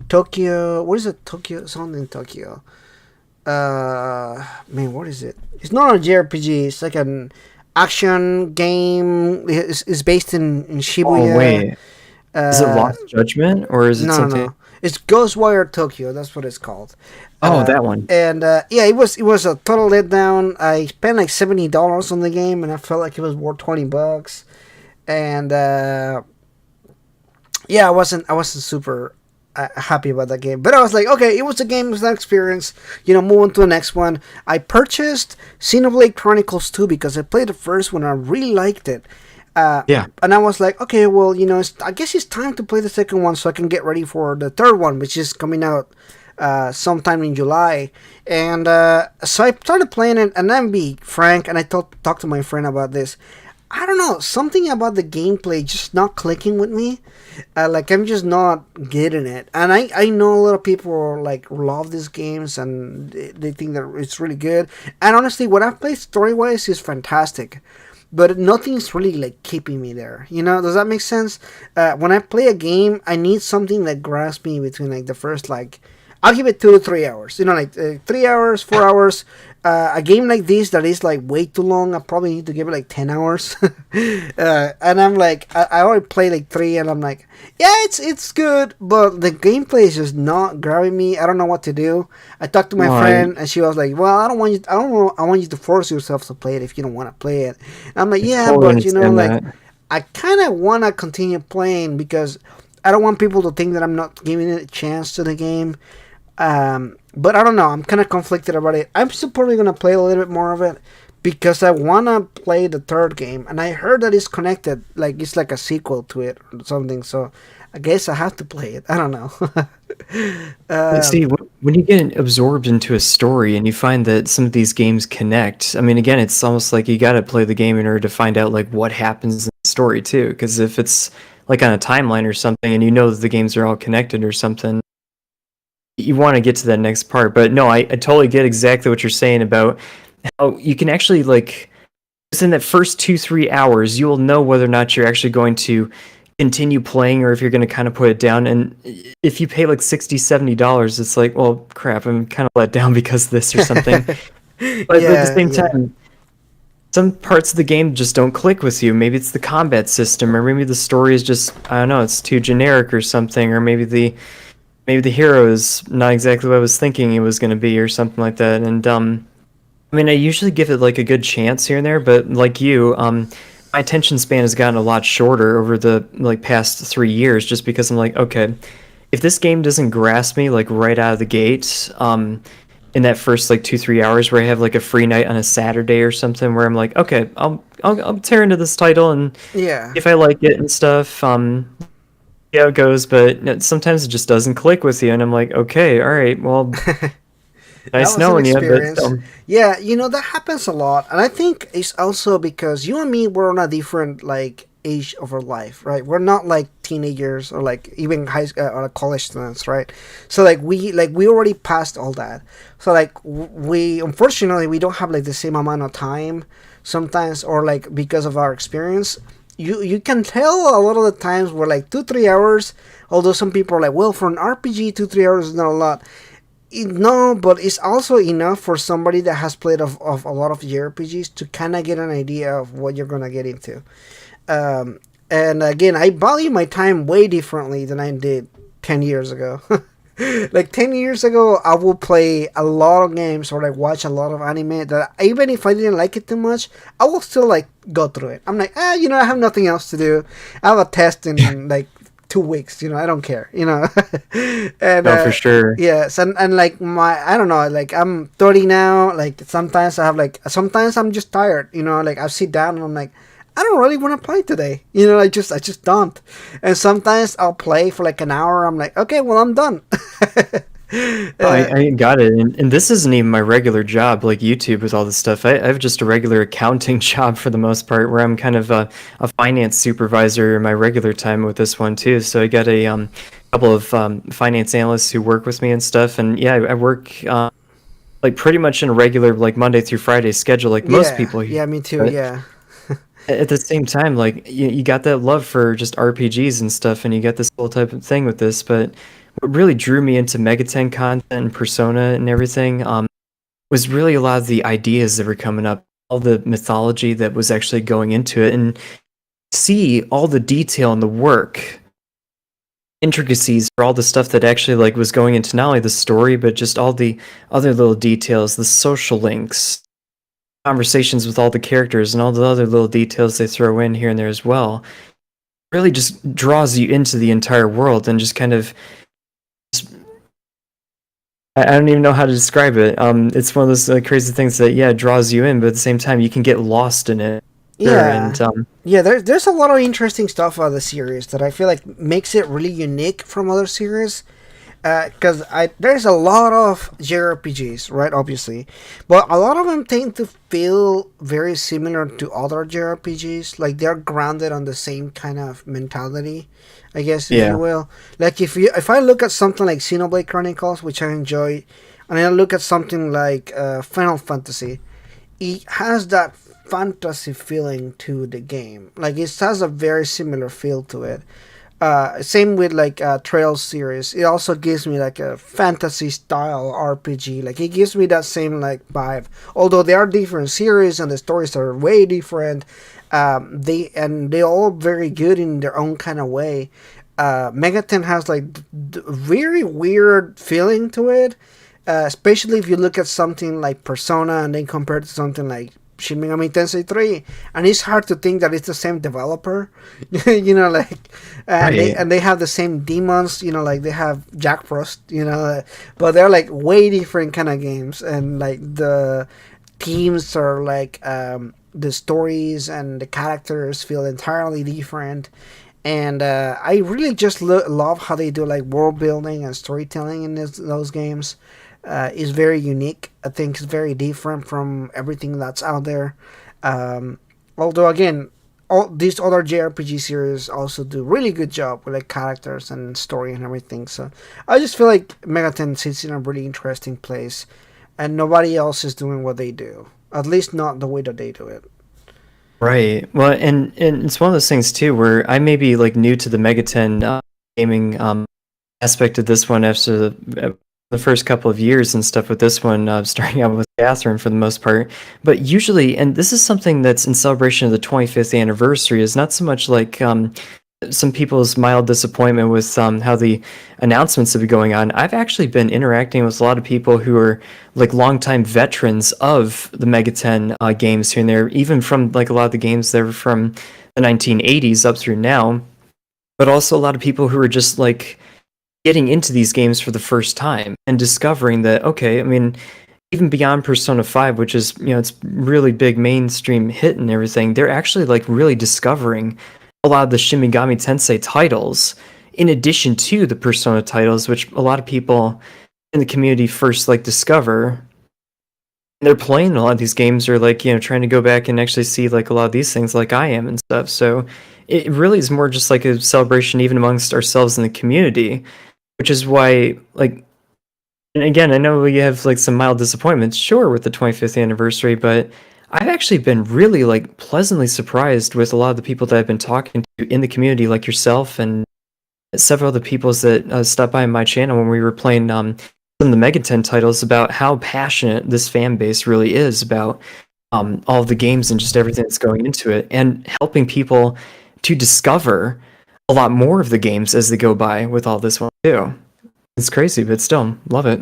Tokyo. What is it? Tokyo something in Tokyo. Man, what is it? It's not a JRPG. It's like an action game. It's based in Oh, Shibuya. wait. Is it Uh, Lost Judgment or is it no, no, something? no. It's Ghostwire Tokyo. That's what it's called. Oh, Uh, that one. and yeah, it was a total letdown. I spent like $70 on the game, and I felt like it was worth $20. And yeah, I wasn't super happy about that game, but I was like, okay, it was a game, it was an experience. Move on to the next one. I purchased Xenoblade Chronicles 2 because I played the first one. I really liked it. Yeah. And I was like, okay, well, I guess it's time to play the second one so I can get ready for the third one, which is coming out sometime in July. And so I started playing it, and then be frank, and I talked to my friend about this. I don't know, something about the gameplay just not clicking with me. Like I'm just not getting it, and I know a lot of people like love these games and they think that it's really good. And honestly, what I've played story wise is fantastic, but nothing's really like keeping me there. Does that make sense? When I play a game, I need something that grabs me between like the first like I'll give it 2 to 3 hours. 3 hours, 4 hours. A game like this that is like way too long, I probably need to give it like 10 hours. And I'm like, I already played like three, and I'm like, yeah, it's good, but the gameplay is just not grabbing me. I don't know what to do. I talked to my No, friend, and she was like, well, I don't want you. I don't know. I want you to force yourself to play it if you don't want to play it. And I'm like, I yeah, totally but understand like, that. I kind of want to continue playing because I don't want people to think that I'm not giving it a chance to the game. But I don't know. I'm kind of conflicted about it. I'm still probably gonna play a little bit more of it because I wanna play the third game, and I heard that it's connected, like it's like a sequel to it or something. So I guess I have to play it. I don't know. See, when you get absorbed into a story and you find that some of these games connect, I mean, again, it's almost like you got to play the game in order to find out like what happens in the story too. Because if it's like on a timeline or something, and you know that the games are all connected or something, you want to get to that next part. But no, I totally get exactly what you're saying about how you can actually like within that first 2-3 hours, you will know whether or not you're actually going to continue playing or if you're going to kind of put it down. And if you pay like $60-$70, it's like, well, crap, I'm kind of let down because of this or something. But at the Yeah, same yeah. time, some parts of the game just don't click with you. Maybe it's the combat system, or maybe the story is just, I don't know, it's too generic or something, or maybe the hero is not exactly what I was thinking it was going to be or something like that. And I mean, I usually give it like a good chance here and there, but like you, my attention span has gotten a lot shorter over the like past 3 years, just because I'm like, okay, if this game doesn't grasp me like right out of the gate, in that first like 2-3 hours where I have like a free night on a Saturday or something, where I'm like, okay, I'll tear into this title, and Yeah. if I like it and stuff, see how it goes. But sometimes it just doesn't click with you, and I'm like, okay, all right, well, That nice was an knowing you, but experience. Yeah, that happens a lot, and I think it's also because you and me were on a different like age of our life, right? We're not like teenagers or like even high or college students, right? So like we already passed all that. So like we unfortunately we don't have like the same amount of time sometimes, or like because of our experience. You can tell a lot of the times we're like 2-3 hours. Although some people are like, well, for an RPG, 2-3 hours is not a lot. No, but it's also enough for somebody that has played of a lot of JRPGs to kind of get an idea of what you're gonna get into. And again, I value my time way differently than I did 10 years ago. Like 10 years ago, I would play a lot of games or like watch a lot of anime that even if I didn't like it too much, I will still like go through it. I'm like, I have nothing else to do. I have a test in like 2 weeks, I don't care, and No, for sure. yes, and like I don't know, like I'm 30 now, like sometimes I'm just tired, like I sit down and I'm like, I don't really want to play today, I just don't. And sometimes I'll play for like an hour. I'm like, okay, well, I'm done. Oh, uh, I got it. And this isn't even my regular job, like YouTube with all this stuff. I have just a regular accounting job for the most part, where I'm kind of a finance supervisor in my regular time with this one too. So I got a couple of finance analysts who work with me and stuff. And yeah, I work like pretty much in a regular like Monday through Friday schedule, like most yeah, people here. yeah, me too. But Yeah, at the same time, like you got that love for just RPGs and stuff, and you get this whole type of thing with this. But what really drew me into Megaten content and Persona and everything was really a lot of the ideas that were coming up, all the mythology that was actually going into it, and see all the detail and the work, intricacies for all the stuff that actually like was going into not only the story but just all the other little details, the social links, conversations with all the characters, and all the other little details they throw in here and there as well. Really just draws you into the entire world and just kind of I don't even know how to describe it. It's one of those crazy things that yeah draws you in, but at the same time you can get lost in it. Sure, yeah, and yeah. There's a lot of interesting stuff about the series that I feel like makes it really unique from other series. Because there's a lot of JRPGs, right? Obviously, but a lot of them tend to feel very similar to other JRPGs. Like they're grounded on the same kind of mentality, I guess, if you yeah, will. Like if I look at something like Xenoblade Chronicles, which I enjoy, and I look at something like Final Fantasy, it has that fantasy feeling to the game. Like it has a very similar feel to it. Same with like Trails series. It also gives me like a fantasy style RPG. Like it gives me that same like vibe. Although they are different series and the stories are way different, they all very good in their own kind of way. Megaten has like very weird feeling to it, especially if you look at something like Persona and then compare it to something like Shin Megami Tensei 3, and it's hard to think that it's the same developer. Like right. they have the same demons, like they have Jack Frost, but they're like way different kind of games, and like the themes are like the stories and the characters feel entirely different. And I really just love how they do like world building and storytelling in those games. Is very unique. I think it's very different from everything that's out there. Although again, all these other JRPG series also do really good job with like characters and story and everything. So I just feel like Megaten sits in a really interesting place, and nobody else is doing what they do. At least not the way that they do it. Right. Well, and it's one of those things too where I may be like new to the Megaten gaming aspect of this one after the first couple of years and stuff with this one, starting out with Catherine for the most part. But usually, and this is something that's in celebration of the 25th anniversary, is not so much like some people's mild disappointment with how the announcements have been going on. I've actually been interacting with a lot of people who are like longtime veterans of the Megaten games here and there, even from like a lot of the games that were from the 1980s up through now, but also a lot of people who are just like getting into these games for the first time and discovering that okay, I mean, even beyond Persona 5, which is, it's really big mainstream hit and everything, they're actually like really discovering a lot of the Shin Megami Tensei titles in addition to the Persona titles, which a lot of people in the community first like discover. They're playing a lot of these games or like, trying to go back and actually see like a lot of these things like I am and stuff. So it really is more just like a celebration even amongst ourselves in the community, which is why like, and again, I know you have like some mild disappointments, sure, with the 25th anniversary, but I've actually been really like pleasantly surprised with a lot of the people that I've been talking to in the community, like yourself and several of the people that stopped by my channel when we were playing some of the Megaten titles about how passionate this fan base really is about all of the games and just everything that's going into it, and helping people to discover a lot more of the games as they go by with all this one too. It's crazy, but still, love it.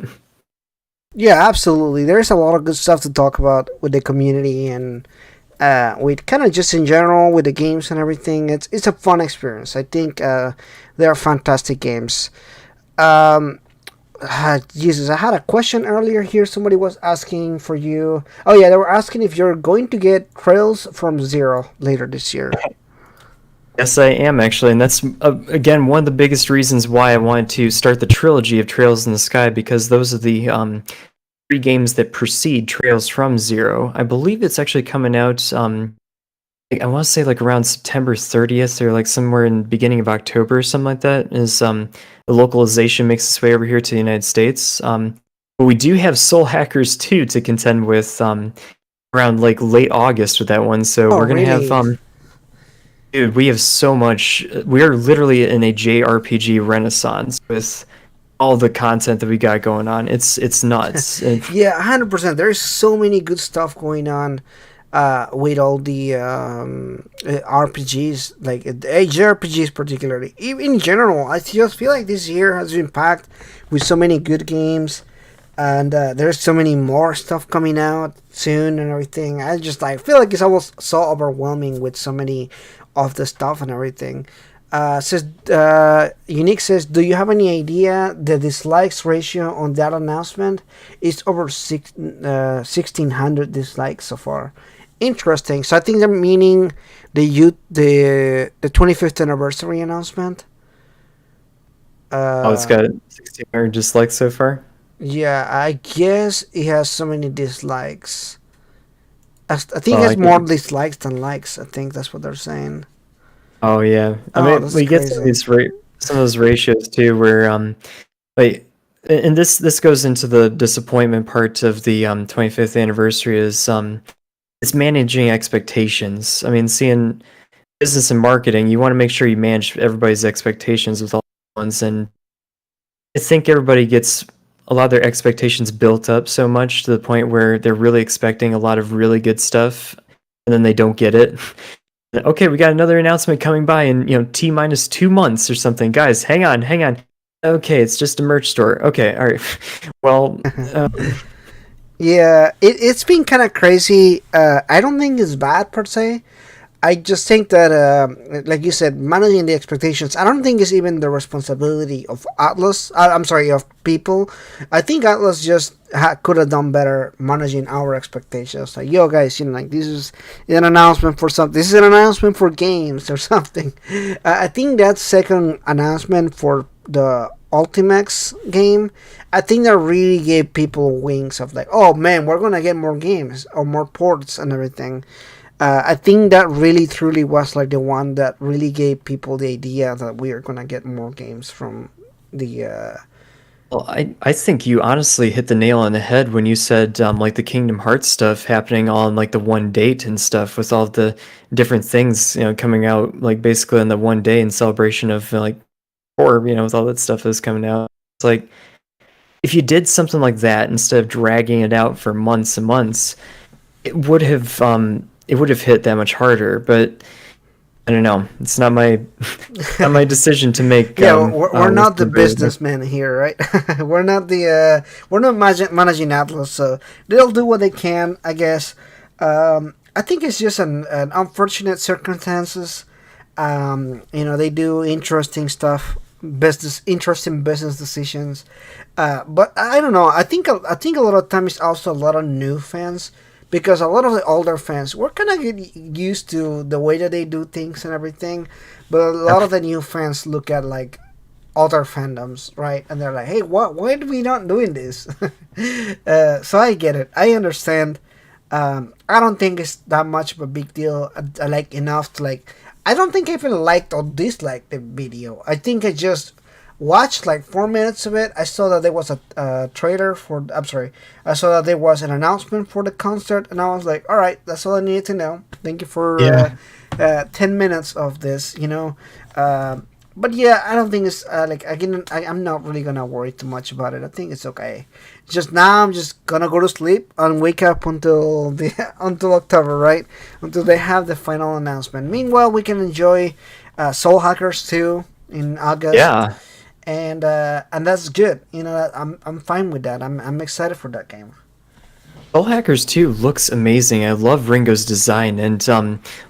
Yeah, absolutely. There's a lot of good stuff to talk about with the community and with kind of just in general with the games and everything. It's a fun experience. I think they are fantastic games. Um, Jesus, I had a question earlier here. Somebody was asking for you. Oh yeah, they were asking if you're going to get Trails from Zero later this year. Yes, I am actually, and that's again one of the biggest reasons why I wanted to start the trilogy of Trails in the Sky because those are the three games that precede Trails from Zero. I believe it's actually coming out. I want to say like around September 30th or like somewhere in the beginning of October or something like that. Is the localization makes its way over here to the United States. But we do have Soul Hackers 2 to contend with around like late August with that one. So Oh we're gonna have really? dude, we have so much. We are literally in a JRPG renaissance with all the content that we got going on. It's nuts. Yeah, 100%. There's so many good stuff going on with all the RPGs, like JRPGs particularly. In general, I just feel like this year has been packed with so many good games, and there's so many more stuff coming out soon and everything. I just like feel like it's almost so overwhelming with so many of the stuff and everything. Says Unique says, do you have any idea the dislikes ratio on that announcement? It's over 1,600 dislikes so far. Interesting. So I think they're meaning the 25th anniversary announcement. Oh, it's Uh, got 1,600 dislikes so far. yeah, I guess it has so many dislikes. I think it Oh, has more dislikes than likes. I think that's what they're saying. oh yeah. I Oh, mean, that's we get some of crazy. these some of those ratios too, where like, and this goes into the disappointment part of the 25th anniversary is it's managing expectations. I mean, seeing business and marketing, you want to make sure you manage everybody's expectations with all ones, and I think everybody gets a lot of their expectations built up so much to the point where they're really expecting a lot of really good stuff, and then they don't get it. Okay, we got another announcement coming by in T minus 2 months or something. Guys, hang on, hang on. Okay, it's just a merch store. Okay, all right. Well, Yeah, it's been kind of crazy. I don't think it's bad per se. I just think that, like you said, managing the expectations. I don't think it's even the responsibility of Atlas. I'm sorry, of people. I think Atlas just could have done better managing our expectations. Like, yo, guys, like this is an announcement for something. This is an announcement for games or something. I think that second announcement for the Ultimax game, I think that really gave people wings of like, oh man, we're gonna get more games or more ports and everything. I think that really truly was like the one that really gave people the idea that we are gonna get more games from the. well, I think you honestly hit the nail on the head when you said like the Kingdom Hearts stuff happening on like the one date and stuff with all the different things coming out like basically on the one day in celebration of like or with all that stuff that's coming out. It's like if you did something like that instead of dragging it out for months and months, it would have hit that much harder. But I don't know. It's not my not my decision to make Yeah, we're with not the everybody like, businessmen here, right? We're not managing Atlas, so they'll do what they can, I guess. I think it's just an unfortunate circumstances. They do interesting stuff, interesting business decisions. But I don't know. I think a lot of times it's also a lot of new fans because a lot of the older fans we're kind of get used to the way that they do things and everything. But a lot of the new fans look at like other fandoms, right? And they're like, "Hey, what? Why are we not doing this?" So I get it. I understand. I don't think it's that much of a big deal. I like enough to like. I don't think I even liked or disliked the video. I think I just watched like 4 minutes of it. I saw that there was a trailer for. I'm sorry. I saw that there was an announcement for the concert, and I was like, "All right, that's all I needed to know. Thank you for yeah. 10 minutes of this." But yeah, I don't think it's like again. I'm not really gonna worry too much about it. I think it's okay. Just now, I'm just gonna go to sleep and wake up until the until October, right? Until they have the final announcement. Meanwhile, we can enjoy Soul Hackers 2 in August, Yeah. and that's good. I'm fine with that. I'm excited for that game. Soul Hackers 2 looks amazing. I love Ringo's design, and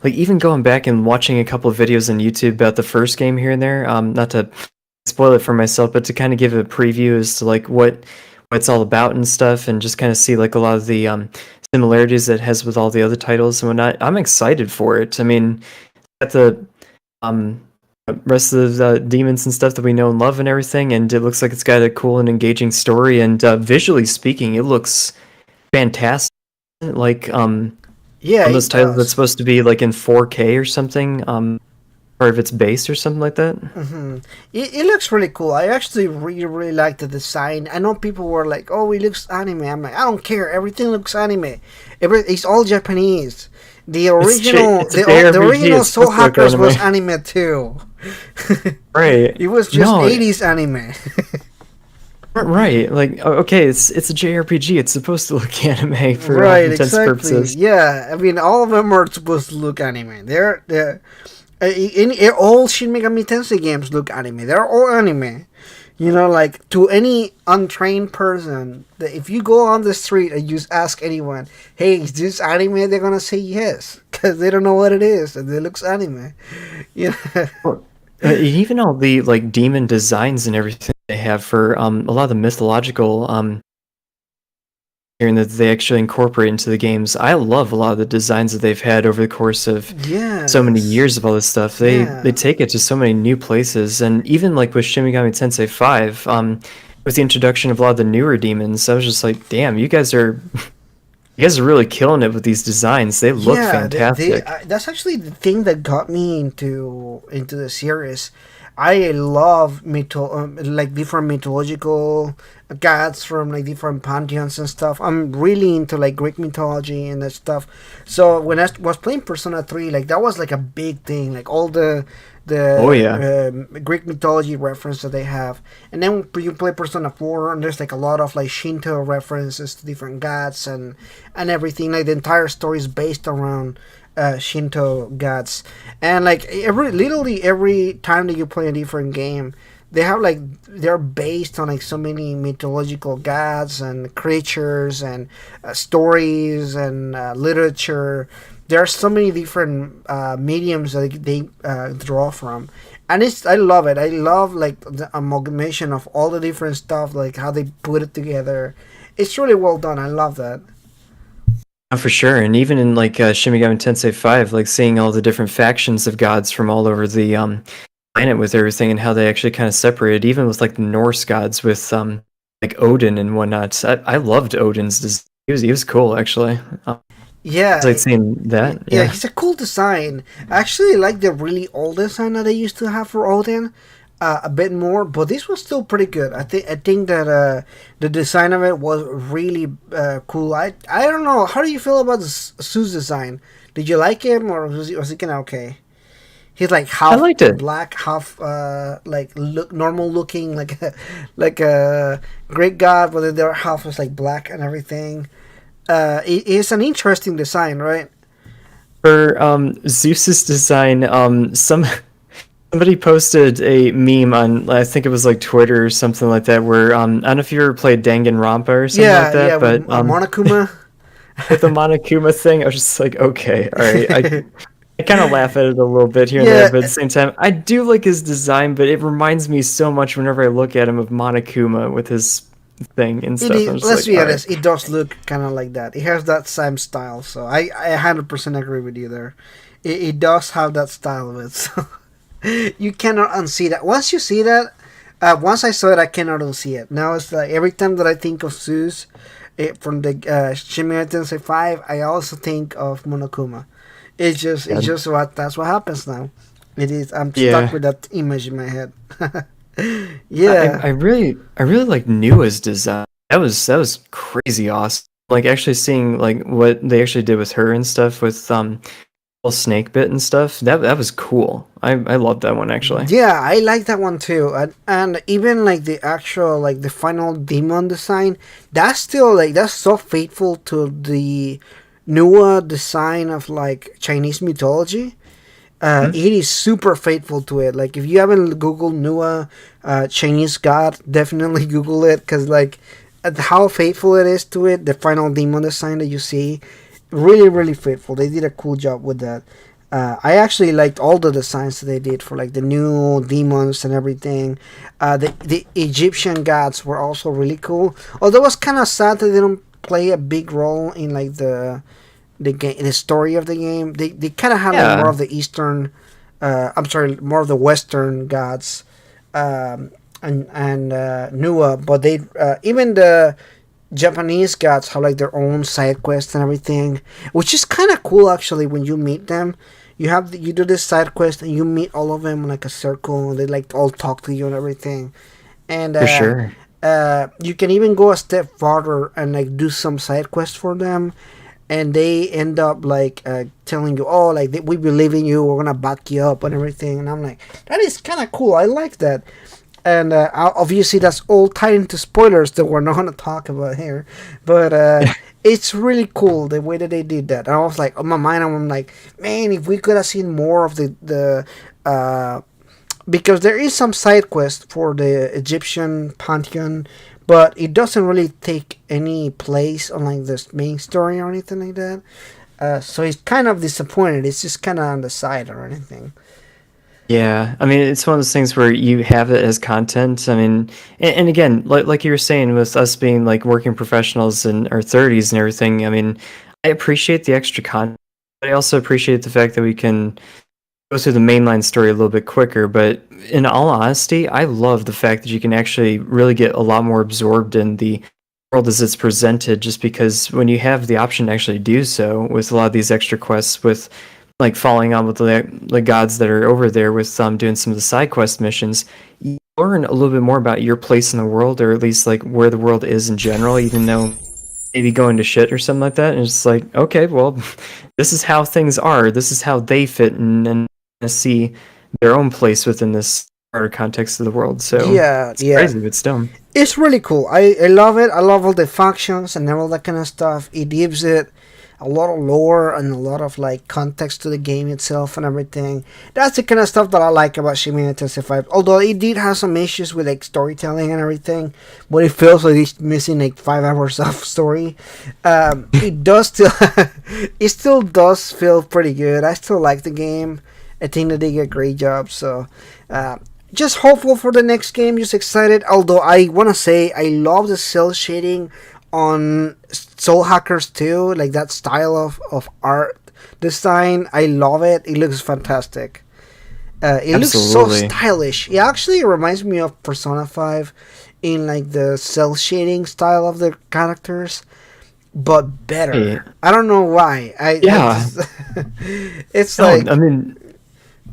like even going back and watching a couple of videos on YouTube about the first game here and there. Not to spoil it for myself, but to kind of give a preview as to like what it's all about and stuff, and just kind of see like a lot of the similarities that it has with all the other titles and whatnot. I'm excited for it. I mean, got the um, rest of the demons and stuff that we know and love and everything, and it looks like it's got a cool and engaging story. And visually speaking, it looks fantastic. Like Yeah, one of it those titles that's does. supposed to be like in 4K or something, part of its base or something like that. It looks really cool. I actually really really like the design. I know people were like, "Oh, it looks anime." I'm like, I don't care. Everything looks anime. It's all Japanese. The original, It's a the JRPG. original It's Soul supposed to look Hackers was anime, anime too. right? It was just No, 80s anime. right. Like okay, it's a JRPG. It's supposed to look anime for all Right, intents and exactly. purposes. Yeah, I mean, all of them are supposed to look anime. In all Shin Megami Tensei games look anime. They're all anime. Like to any untrained person, that if you go on the street and just ask anyone, "Hey, is this anime?" They're gonna say yes because they don't know what it is and it looks anime. Yeah, Well, even all the like demon designs and everything they have for a lot of the mythological and that they actually incorporate into the games. I love a lot of the designs that they've had over the course of so many yes, years of all this stuff. They yeah, take it to so many new places, and even like with Shin Megami Tensei 5, with the introduction of a lot of the newer demons, I was just like, damn, you guys are really killing it with these designs. They look yeah. fantastic. That's actually the thing that got me into the series. I love like different mythological gods from like different pantheons and stuff. I'm really into like Greek mythology and that stuff. So when I was playing Persona 3, like that was like a big thing. Like all Oh yeah. the Greek mythology reference that they have, and then when you play Persona 4, and there's like a lot of like Shinto references to different gods and everything. Like the entire story is based around Shinto gods, and like literally every time that you play a different game, they have like they're based on like so many mythological gods and creatures and stories and literature. There are so many different mediums that they draw from, and I love it. I love like the amalgamation of all the different stuff, like how they put it together. It's really well done. I love that. For sure, and even in like Shin Megami Tensei 5, like seeing all the different factions of gods from all over the planet with everything and how they actually kind of separated, even with like the Norse gods with like Odin and whatnot. I loved Odin's design. He was cool actually. Yeah, Like seeing that, yeah, yeah. he's a cool design. I actually like the really old design that they used to have for Odin a bit more, but this was still pretty good. I think that the design of it was really cool. I don't know. How do you feel about Sue's design? Did you like him, or was he kind of okay? He's like I half liked it. black, half like look normal looking, like like a great god, but then the other half was like black and everything. It's an interesting design, right? For Zeus's design, somebody posted a meme on, I think it was like Twitter or something like that, where I don't know if you ever played Danganronpa or something like Yeah, that, with but Monokuma. with the Monokuma thing, I was just like, okay, all right. I kind of laugh at it a little bit here and there, Yeah, but at the same time, I do like his design, but it reminds me so much whenever I look at him of Monokuma with his thing and it stuff. I'm is. just Let's like, be all right. honest. It does look kind of like that. It has that same style. So I 100% agree with you there. It does have that style of it. So you cannot unsee that. Once you see that, once I saw it, I cannot unsee it. Now it's like every time that I think of Zeus from the Shin Megami Tensei 5, I also think of Monokuma. Yeah. It's just that's what happens now. It is. I'm stuck Yeah. with that image in my head. I, Yeah. I really like Nua's design. That was crazy awesome. Like actually seeing like what they actually did with her and stuff with whole snake bit and stuff. That was cool. I love that one actually. Yeah, I like that one too, and even like the actual like the final demon design, that's still like that's so faithful to the newer design of like Chinese mythology. It is super faithful to it. Like if you haven't Googled Nua, Chinese God, definitely Google it because like how faithful it is to it. The final demon design that you see, really really faithful. They did a cool job with that. I actually liked all the designs that they did for like the new demons and everything. The Egyptian gods were also really cool. Although it was kind of sad that they don't play a big role in like the game, the story of the game. They kind of had like more Yeah, of the Eastern, I'm sorry, more of the Western gods, and Nua, but they even the Japanese gods have like their own side quests and everything, which is kind of cool actually. When you meet them, you do this side quest and you meet all of them in like a circle, and they like all talk to you and everything, and for sure. you can even go a step farther and like do some side quests for them, and they end up like telling you, oh, like we believe in you, we're gonna back you up and everything. And I'm like, that is kind of cool. I like that. And obviously that's all tied into spoilers that we're not gonna talk about here, but it's really cool the way that they did that. And I was like, on my mind, I'm like, man, if we could have seen more of the because there is some side quest for the Egyptian pantheon, but it doesn't really take any place on like this main story or anything like that. So it's kind of disappointed. It's just kind of on the side or anything. Yeah, I mean, it's one of those things where you have it as content. I mean, and again, like you were saying, with us being like working professionals in our 30s and everything, I mean, I appreciate the extra content, but I also appreciate the fact that we can go through the mainline story a little bit quicker. But in all honesty, I love the fact that you can actually really get a lot more absorbed in the world as it's presented, just because when you have the option to actually do so with a lot of these extra quests, with like following on with the gods that are over there, with doing some of the side quest missions, you learn a little bit more about your place in the world, or at least like where the world is in general, even though maybe going to shit or something like that. And it's like, okay, well, this is how things are. This is how they fit and see their own place within this broader context of the world. So Yeah, it's yeah. crazy, but still. It's really cool. I love it. I love all the factions and all that kind of stuff. It gives it a lot of lore and a lot of like context to the game itself and everything. That's the kind of stuff that I like about Shin Megami Tensei 5. Although it did have some issues with like storytelling and everything, but it feels like it's missing like 5 hours of story. It does still, it still does feel pretty good. I still like the game. I think that they did a great job. So, just hopeful for the next game. Just excited. Although I wanna say I love the cell shading on Soul Hackers too, like that style of art design. I love it. It looks fantastic. It looks so Absolutely. stylish. It actually reminds me of Persona 5 in like the cell shading style of the characters, but Hey, better. I don't know why. I yeah. just it's No, like I mean,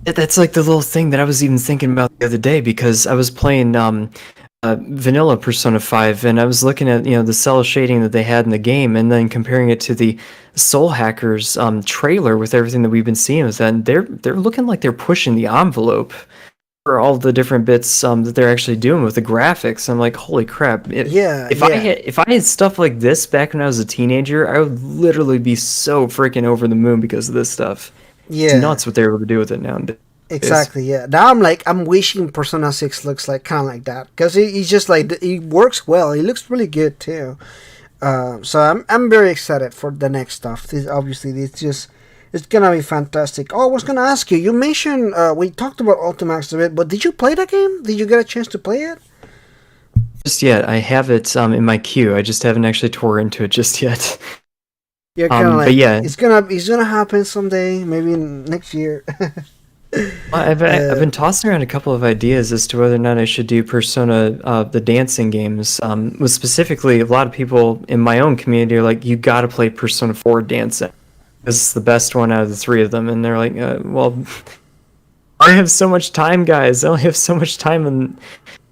that's like the little thing that I was even thinking about the other day, because I was playing vanilla Persona 5, and I was looking at, the cell shading that they had in the game, and then comparing it to the Soul Hackers trailer with everything that we've been seeing with that, and they're looking like they're pushing the envelope for all the different bits that they're actually doing with the graphics. I'm like, holy crap! yeah, If I yeah, had stuff like this back when I was a teenager, I would literally be so freaking over the moon because of this stuff. It's yeah. nuts what they're able to do with it nowadays. Exactly, yeah. Now I'm like, I'm wishing Persona 6 looks like kind of like that. Because it's just like, it works well. It looks really good too. So I'm very excited for the next stuff. This, obviously, it's gonna be fantastic. Oh, I was gonna ask you, you mentioned, we talked about Ultimax a bit, but did you play that game? Did you get a chance to play it? Just yet, I have it in my queue. I just haven't actually tore into it just yet. You're kind of But like, yeah, it's gonna happen someday, maybe next year. I've uh, been tossing around a couple of ideas as to whether or not I should do Persona, the dancing games. With specifically, a lot of people in my own community are like, you got to play Persona 4 dancing. This is the best one out of the three of them, and they're like, well, I have so much time, guys. I only have so much time, and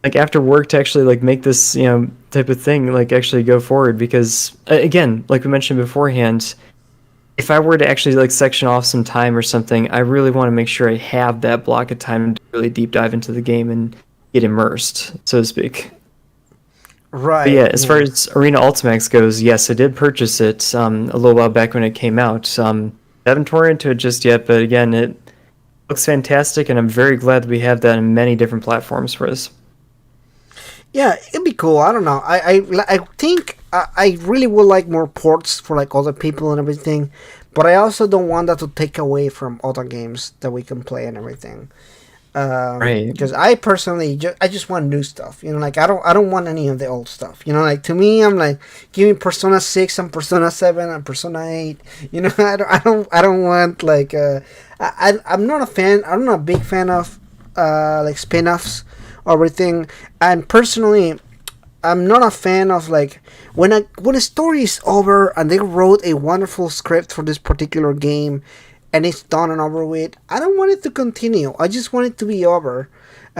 like after work to actually like make this, type of thing like actually go forward. Because again, like we mentioned beforehand, if I were to actually like section off some time or something, I really want to make sure I have that block of time to really deep dive into the game and get immersed, so to speak. But right, yeah, as far yeah. as Arena Ultimax goes, yes, I did purchase it a little while back when it came out. I haven't torn into it just yet, but again, Looks fantastic, and I'm very glad that we have that in many different platforms for us. Yeah, it'd be cool. I don't know. I think I really would like more ports for like other people and everything, but I also don't want that to take away from other games that we can play and everything. Right. Because I personally I just want new stuff. You know, like I don't want any of the old stuff. You know, like to me, I'm like, give me Persona 6 and Persona 7 and Persona 8. You know, I don't want like I'm not a fan. I'm not a big fan of like spin-offs or everything. And personally, I'm not a fan of like when a story is over and they wrote a wonderful script for this particular game and it's done and over with. I don't want it to continue. I just want it to be over.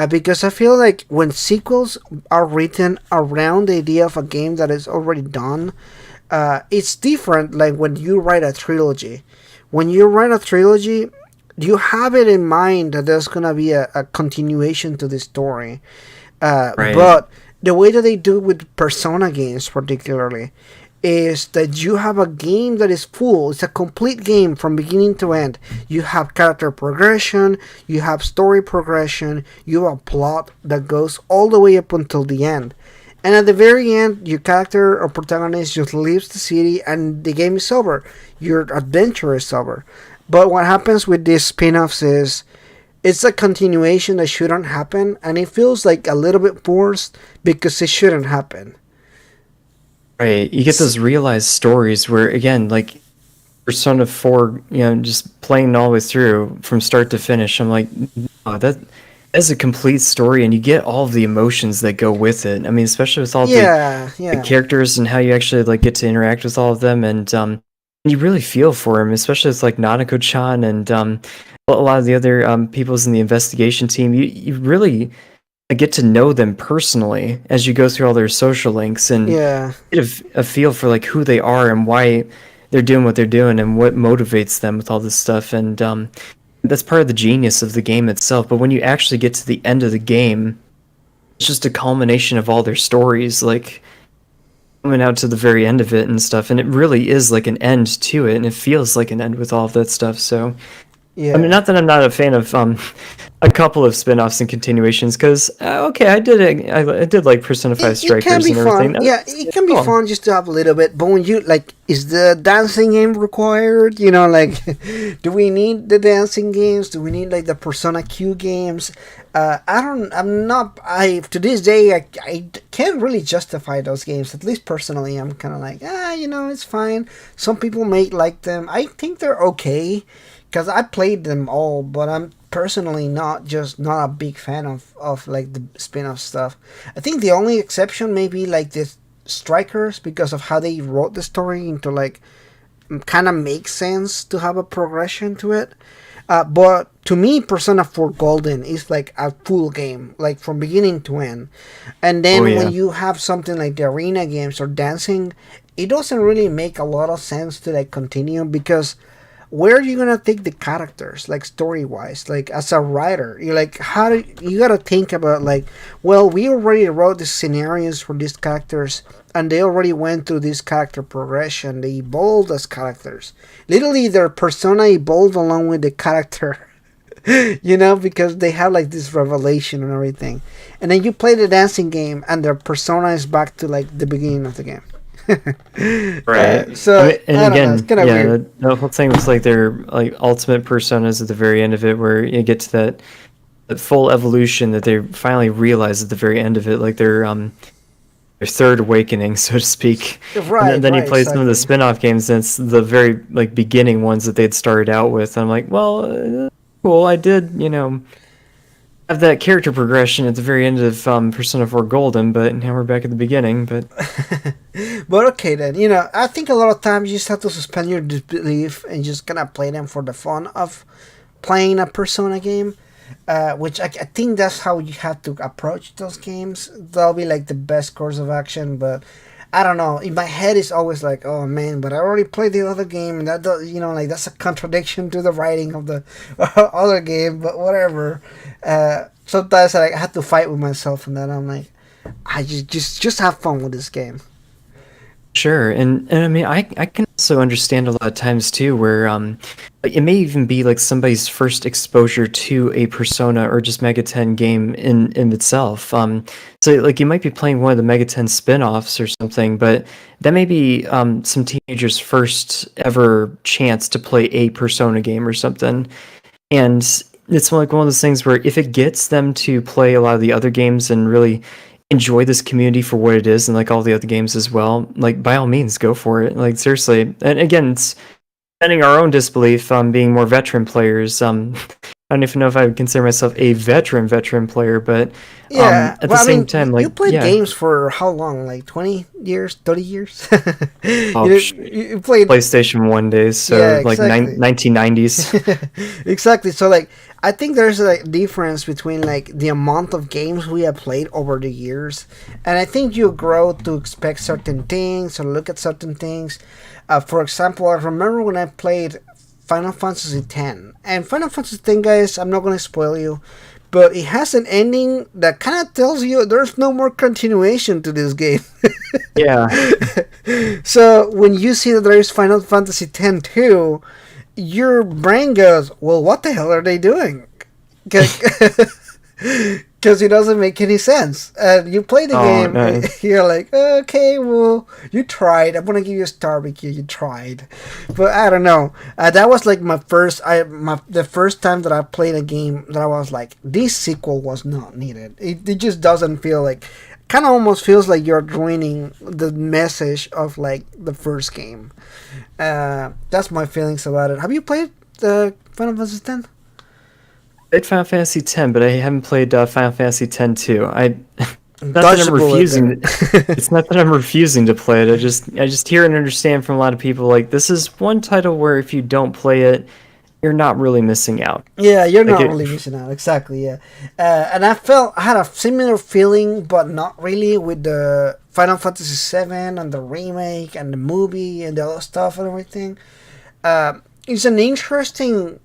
Because I feel like when sequels are written around the idea of a game that is already done, it's different. Like when you write a trilogy, when you write a trilogy, you have it in mind that there's gonna be a continuation to the story. Right. But the way that they do with Persona games, particularly, is that you have a game that is full. It's a complete game from beginning to end. You have character progression, you have story progression, you have a plot that goes all the way up until the end. And at the very end, your character or protagonist just leaves the city and the game is over. Your adventure is over. But what happens with these spin offs is it's a continuation that shouldn't happen, and it feels like a little bit forced because it shouldn't happen. Right. You get those realized stories where, again, like Persona 4, just playing all the way through from start to finish. I'm like, no, that's a complete story, and you get all of the emotions that go with it. I mean, especially with all Yeah, the yeah. characters and how you actually like get to interact with all of them, and you really feel for him, especially with like Nanako-chan and a lot of the other peoples in the investigation team. You really get to know them personally as you go through all their social links and Yeah, get a feel for like who they are and why they're doing what they're doing and what motivates them with all this stuff. And that's part of the genius of the game itself. But when you actually get to the end of the game, it's just a culmination of all their stories, like coming out to the very end of it and stuff. And it really is like an end to it, and it feels like an end with all of that stuff. So I mean, yeah. not that I'm not a fan of a couple of spin-offs and continuations, because okay, I did like Persona 5 It can Strikers be and everything. fun. That Yeah, was it can be cool. fun just to have a little bit. But when you like, is the dancing game required? You know, like, do we need the dancing games? Do we need like the Persona Q games? I don't. I'm not. I to this day I can't really justify those games. At least personally, I'm kind of like it's fine. Some people may like them. I think they're okay because I played them all, but I'm personally not a big fan of like the spin-off stuff. I think the only exception may be like the Strikers because of how they wrote the story into like kind of makes sense to have a progression to it. But to me, Persona 4 Golden is like a full game, like from beginning to end. And Oh then when yeah. you have something like the arena games or dancing, it doesn't really make a lot of sense to like continue because where are you gonna take the characters like story wise, like as a writer you're like how do you gotta think about like, well, we already wrote the scenarios for these characters and they already went through this character progression, they evolved as characters, literally their persona evolved along with the character. Because they have like this revelation and everything, and then you play the dancing game and their persona is back to like the beginning of the game. Right. I So mean, and I don't know, it's again, kind of yeah, weird. the whole thing was like their like ultimate personas at the very end of it, where you get to that full evolution that they finally realize at the very end of it, like their third awakening, so to speak. And then, Right, then you right, play some of the exactly. spin-off games, and it's the very like beginning ones that they'd started out with. I'm like, well, cool, I did, have that character progression at the very end of Persona 4 Golden, but now we're back at the beginning. But But okay then, I think a lot of times you just have to suspend your disbelief and just kind of play them for the fun of playing a Persona game. Which I think that's how you have to approach those games. That'll be like the best course of action, but I don't know. In my head, it's always like, oh man, but I already played the other game, and that like that's a contradiction to the writing of the other game. But whatever. Sometimes I have to fight with myself, and then I'm like, I just have fun with this game. sure. And I mean, I can also understand a lot of times too where like, it may even be like somebody's first exposure to a Persona or just Megaten game in itself. So like you might be playing one of the Megaten spin-offs or something, but that may be some teenagers' first ever chance to play a Persona game or something. And it's like one of those things where if it gets them to play a lot of the other games and really enjoy this community for what it is and like all the other games as well, like by all means go for it. Like seriously. And again, it's suspending our own disbelief on being more veteran players. I don't even know if I would consider myself a veteran player, but Yeah, at the well, I same mean, time, you like played yeah, games for how long? Like 20 years, 30 years? oh, You played, PlayStation 1 days, yeah, so like exactly. 1990s. Exactly. So, like, I think there's a difference between like the amount of games we have played over the years, and I think you grow to expect certain things or look at certain things. For example, I remember when I played Final Fantasy X, and Final Fantasy X, guys, I'm not gonna spoil you, but it has an ending that kind of tells you there's no more continuation to this game. Yeah. So when you see that there is Final Fantasy X 2, your brain goes, well, what the hell are they doing? Because it doesn't make any sense. And you play the Oh, game, and no. you're like, okay, well, you tried. I'm gonna give you a star because you tried. But I don't know. That was like the first time that I played a game that I was like, this sequel was not needed. It just doesn't feel like. Kind of almost feels like you're ruining the message of like the first game. That's my feelings about it. Have you played Final Fantasy X? Played Final Fantasy X, but I haven't played Final Fantasy X 2. I not that Dodge I'm the bullet there. refusing. It's not that I'm refusing to play it. I just hear and understand from a lot of people like this is one title where if you don't play it, you're not really missing out. Yeah, you're Like not it. really missing out. Exactly, yeah. And I had a similar feeling, but not really with the Final Fantasy VII and the remake and the movie and the other stuff and everything. It's an interesting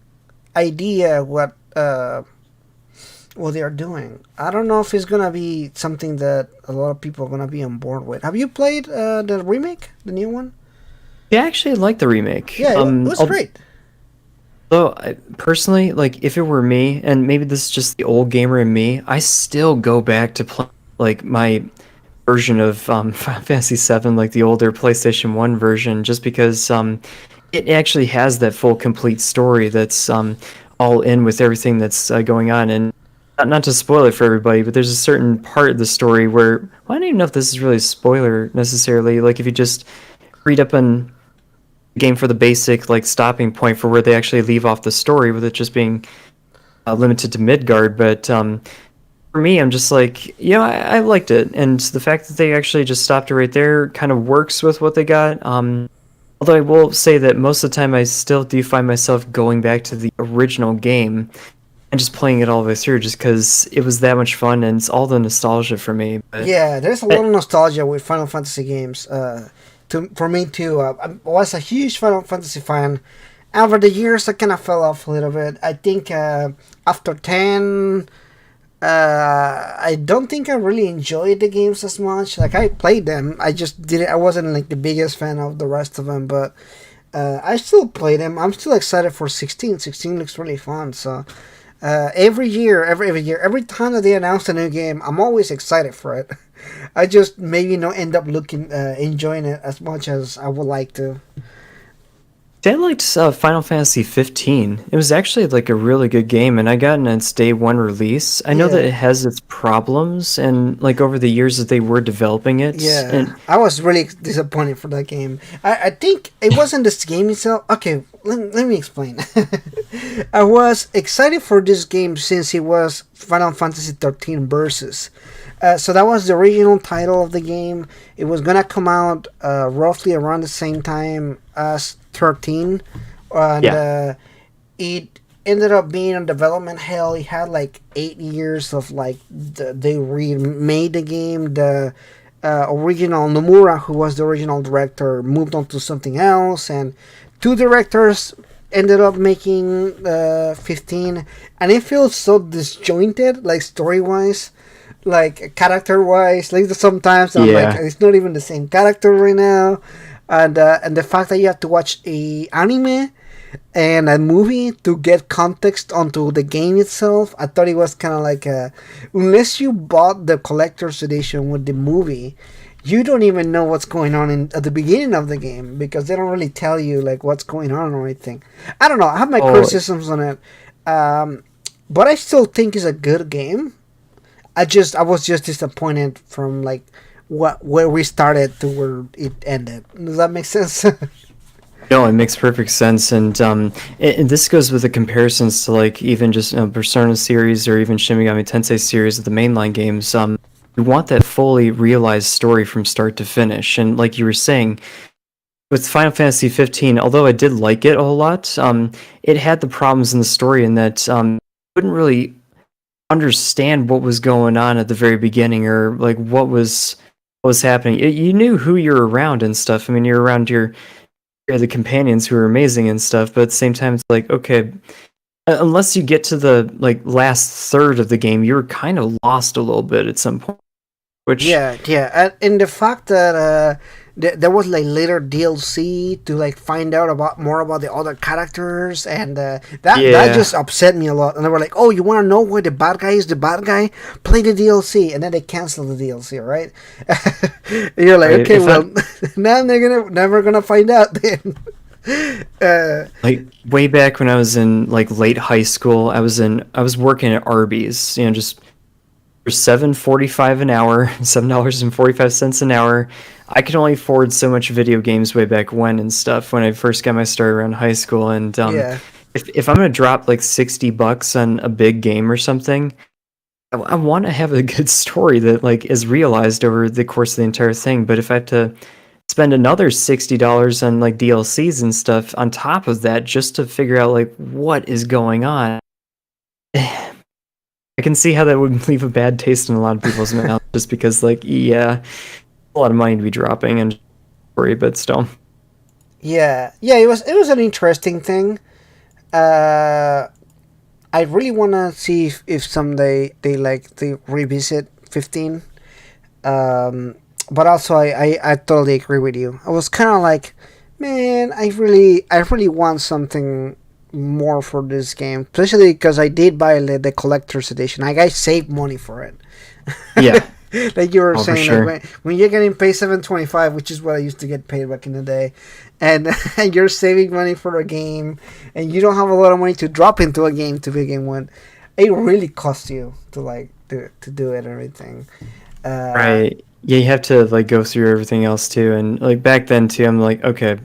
idea what they are doing. I don't know if it's gonna be something that a lot of people are gonna be on board with. Have you played the remake, the new one? Yeah, I actually like the remake. Yeah, it was great. Although personally, like if it were me, and maybe this is just the old gamer in me, I still go back to play like my version of Final Fantasy VII, like the older PlayStation 1 version, just because it actually has that full complete story that's all in with everything that's going on. And not to spoil it for everybody, but there's a certain part of the story where well, I don't even know if this is really a spoiler necessarily. Like if you just read up on the game for the basic like stopping point for where they actually leave off the story, with it just being limited to Midgard. But for me, I'm just like, I liked it, and the fact that they actually just stopped it right there kind of works with what they got. Although I will say that most of the time I still do find myself going back to the original game and just playing it all the way through just because it was that much fun and it's all the nostalgia for me. But Yeah, there's a lot of nostalgia with Final Fantasy games. For me too. I was a huge Final Fantasy fan. Over the years, I kind of fell off a little bit. I think after 10, I don't think I really enjoyed the games as much. Like I played them, I just didn't. I wasn't like the biggest fan of the rest of them, but I still play them. I'm still excited for 16. 16 looks really fun. So every year, every year, every time that they announce a new game, I'm always excited for it. I just maybe not end up enjoying it as much as I would like to. I liked Final Fantasy 15. It was actually like a really good game, and I got in its day one release. I know that Yeah. it has its problems, and like over the years that they were developing it, Yeah, and I was really disappointed for that game. I think it wasn't this game itself. Okay, let me explain. I was excited for this game since it was Final Fantasy 13 Versus. So that was the original title of the game. It was gonna come out roughly around the same time as 13, and yeah, it ended up being on development hell. It had like 8 years of like they remade the game. The original Nomura, who was the original director, moved on to something else, and two directors ended up making 15, and it feels so disjointed, like story wise. like character wise. Like sometimes I'm like, Yeah. it's not even the same character right now, and the fact that you have to watch a anime and a movie to get context onto the game itself, I thought it was kind of like a, unless you bought the collector's edition with the movie, you don't even know what's going on at the beginning of the game because they don't really tell you like what's going on or anything. I don't know. I have my Oh, criticisms on it, but I still think it's a good game. I was just disappointed from like where we started to where it ended. Does that make sense? no, it makes perfect sense, and this goes with the comparisons to like even just Persona series or even Shin Megami Tensei series of the mainline games. You want that fully realized story from start to finish, and like you were saying, with Final Fantasy 15, although I did like it a whole lot, it had the problems in the story in that couldn't really understand what was going on at the very beginning or like what was happening. You knew who you're around and stuff. I mean, you're around your the companions who are amazing and stuff, but at the same time, it's like okay, unless you get to the like last third of the game, you're kind of lost a little bit at some point. Which Yeah, yeah, and the fact that there was like later DLC to like find out about more about the other characters, and that yeah, just upset me a lot. And they were like, "Oh, you want to know why the bad guy is the bad guy? Play the DLC," and then they canceled the DLC, right? And you're like, right. okay, If I well, now they're gonna never gonna find out then. uh, like way back when I was in like late high school, I was working at Arby's, just for 7.45 an hour, $7.45 an hour. I could only afford so much video games way back when and stuff when I first got my start around high school. And yeah, if I'm gonna drop like $60 on a big game or something, I want to have a good story that like is realized over the course of the entire thing. But if I have to spend another $60 on like DLCs and stuff on top of that just to figure out like what is going on, I can see how that would leave a bad taste in a lot of people's mouths just because like yeah, a lot of money to be dropping and story, but still. yeah, yeah. It was an interesting thing. Uh, I really wanna see if someday they revisit 15. Um, but also I totally agree with you. I was kind of like, man, I really want something more for this game, especially because I did buy the collector's edition. Like I saved money for it. Yeah. Like you were Oh, for saying, like sure. when you're getting paid 7.25, which is what I used to get paid back in the day, and and you're saving money for a game, and you don't have a lot of money to drop into a game to begin with, it really costs you to like to do it and everything. Uh, Right. Yeah, you have to like go through everything else too. And like back then too, I'm like, okay, I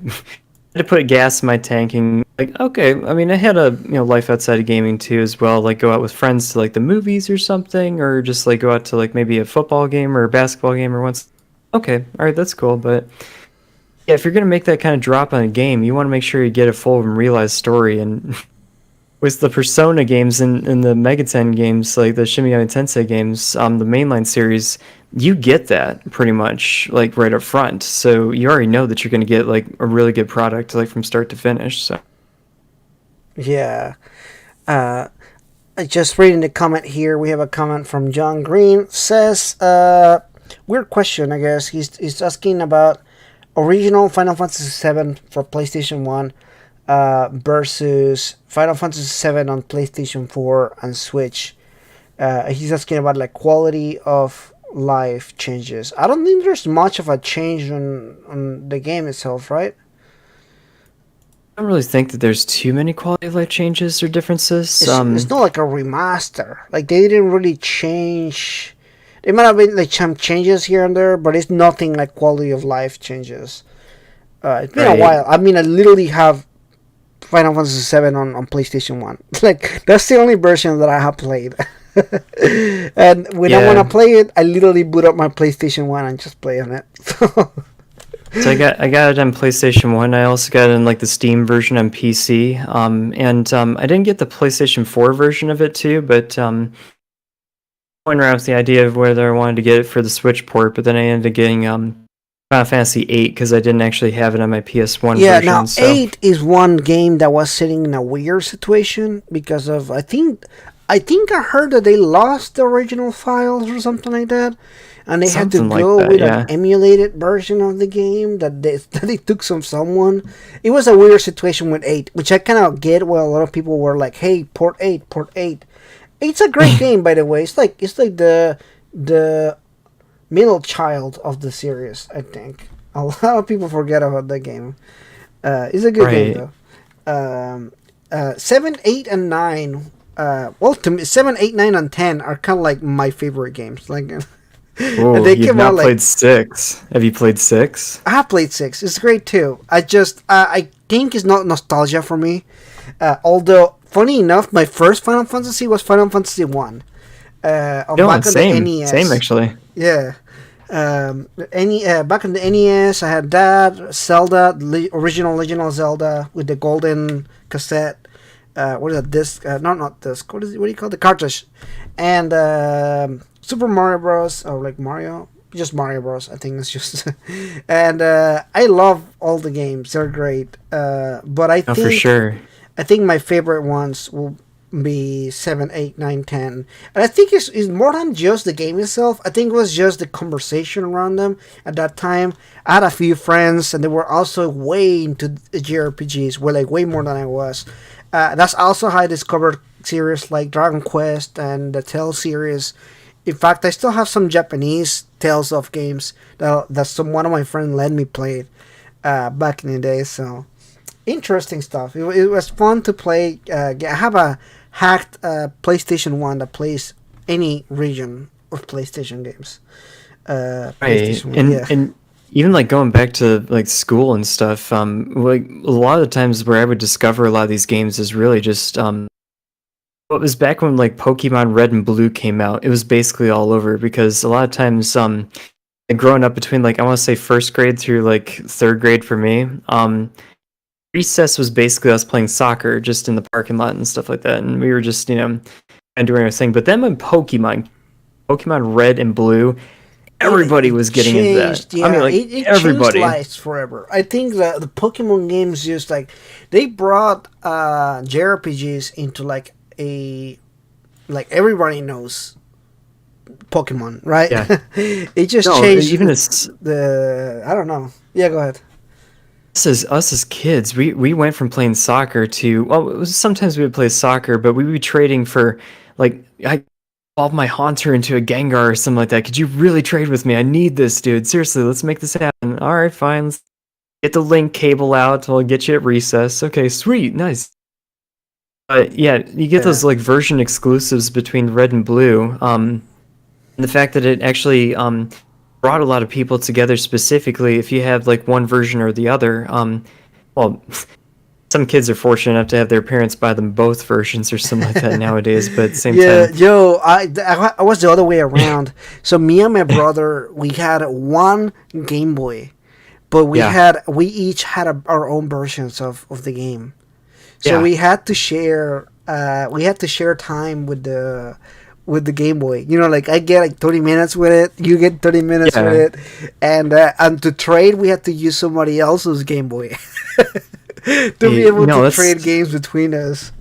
had to put gas in my tank and like, okay, I mean I had a life outside of gaming too as well, like go out with friends to like the movies or something, or just like go out to like maybe a football game or a basketball game or once. Okay, all right, that's cool. But yeah, if you're gonna make that kind of drop on a game, you want to make sure you get a full and realized story. And with the Persona games and the Megaten games, like the Shin Megami Tensei games, the mainline series, you get that pretty much like right up front. So you already know that you're going to get like a really good product like from start to finish. So yeah. Uh, just reading the comment here. We have a comment from John Green. Says, weird question, I guess. He's asking about original Final Fantasy VII for PlayStation 1 versus Final Fantasy VII on PlayStation 4 and Switch. He's asking about like quality of life changes. I don't think there's much of a change on the game itself, right? I don't really think that there's too many quality of life changes or differences. It's not like a remaster. Like they didn't really change. There might have been like some changes here and there, but it's nothing like quality of life changes. It's been a Right. while. I mean, I literally have Final Fantasy VII on PlayStation 1. Like, that's the only version that I have played. And when I want to Yeah. play it, I literally boot up my PlayStation 1 and just play on it. So I got it on PlayStation 1. I also got it in like the Steam version on PC. And I didn't get the PlayStation 4 version of it too, but going around with the idea of whether I wanted to get it for the Switch port, but then I ended up getting Final Fantasy 8 because I didn't actually have it on my PS1 Yeah, version. now So 8 is one game that was sitting in a weird situation because of, I think, I think I heard that they lost the original files or something like that, and they had to Something like go that, with an yeah. emulated version of the game that they that they took from someone. It was a weird situation with 8, which I kind of get. Where a lot of people were like, "Hey, port 8, port 8." It's a great game, by the way. It's like the middle child of the series. I think a lot of people forget about that game. It's a good game Right. though. 7, 8, and 9. Well, to me, 7, 8, 9, and 10 are kind of like my favorite games. Like, Oh, they you've came out not like played 6. Have you played 6? I have played 6. It's great too. I think it's not nostalgia for me. Although funny enough, my first Final Fantasy was Final Fantasy 1. No, Back on the same NES. actually. Yeah. Back on the NES, I had that Zelda, the original Zelda with the golden cassette. What is that disc? Not disc. What is it? What do you call it? The cartridge? And Super Mario Bros. Or like Mario, just Mario Bros. I think it's just. And I love all the games. They're great. But I Oh, for think sure. I think my favorite ones will be 7, 8, 9, 10. And I think it's more than just the game itself. I think it was just the conversation around them at that time. I had a few friends, and they were also way into JRPGs, were like way more than I was. That's also how I discovered series like Dragon Quest and the Tales series. In fact, I still have some Japanese Tales of games that some one of my friends let me play back in the day. So interesting stuff. It was fun to play. I have a hacked PlayStation 1 that plays any region of PlayStation games. Right. PlayStation 1, yeah. And even like going back to like school and stuff, like a lot of the times where I would discover a lot of these games is really just what was back when like Pokemon Red and Blue came out. It was basically all over because a lot of times like, growing up between like I want to say first grade through like third grade for me, recess was basically us playing soccer just in the parking lot and stuff like that, and we were just and doing our thing. But then when Pokemon Red and Blue, everybody It was getting into that. changed, I mean, yeah. like It changed everybody. lives forever. I think that the Pokemon games just like they brought JRPGs into like a like everybody knows Pokemon, right? Yeah. It just No, changed even as the I don't know. Yeah, go ahead. us as kids, we went from playing soccer to well, sometimes we would play soccer, but we would be trading for like I evolve my Haunter into a Gengar or something like that. Could you really trade with me? I need this, dude. Seriously, let's make this happen. All right, fine. Let's get the link cable out. We'll get you at recess. Okay, sweet, nice. But yeah, you get Yeah. those like version exclusives between Red and Blue. And the fact that it actually brought a lot of people together specifically if you have like one version or the other. Well, some kids are fortunate enough to have their parents buy them both versions or something like that nowadays, but at the same Yeah, time, yo, I was the other way around. So me and my brother, we had one Game Boy, but yeah, we each had our own versions of the game. So yeah. we had to share time with the Game Boy. You know, like I get like 30 minutes with it, you get 30 minutes with Yeah. it, and to trade we had to use somebody else's Game Boy to be able to No, trade that's games between us.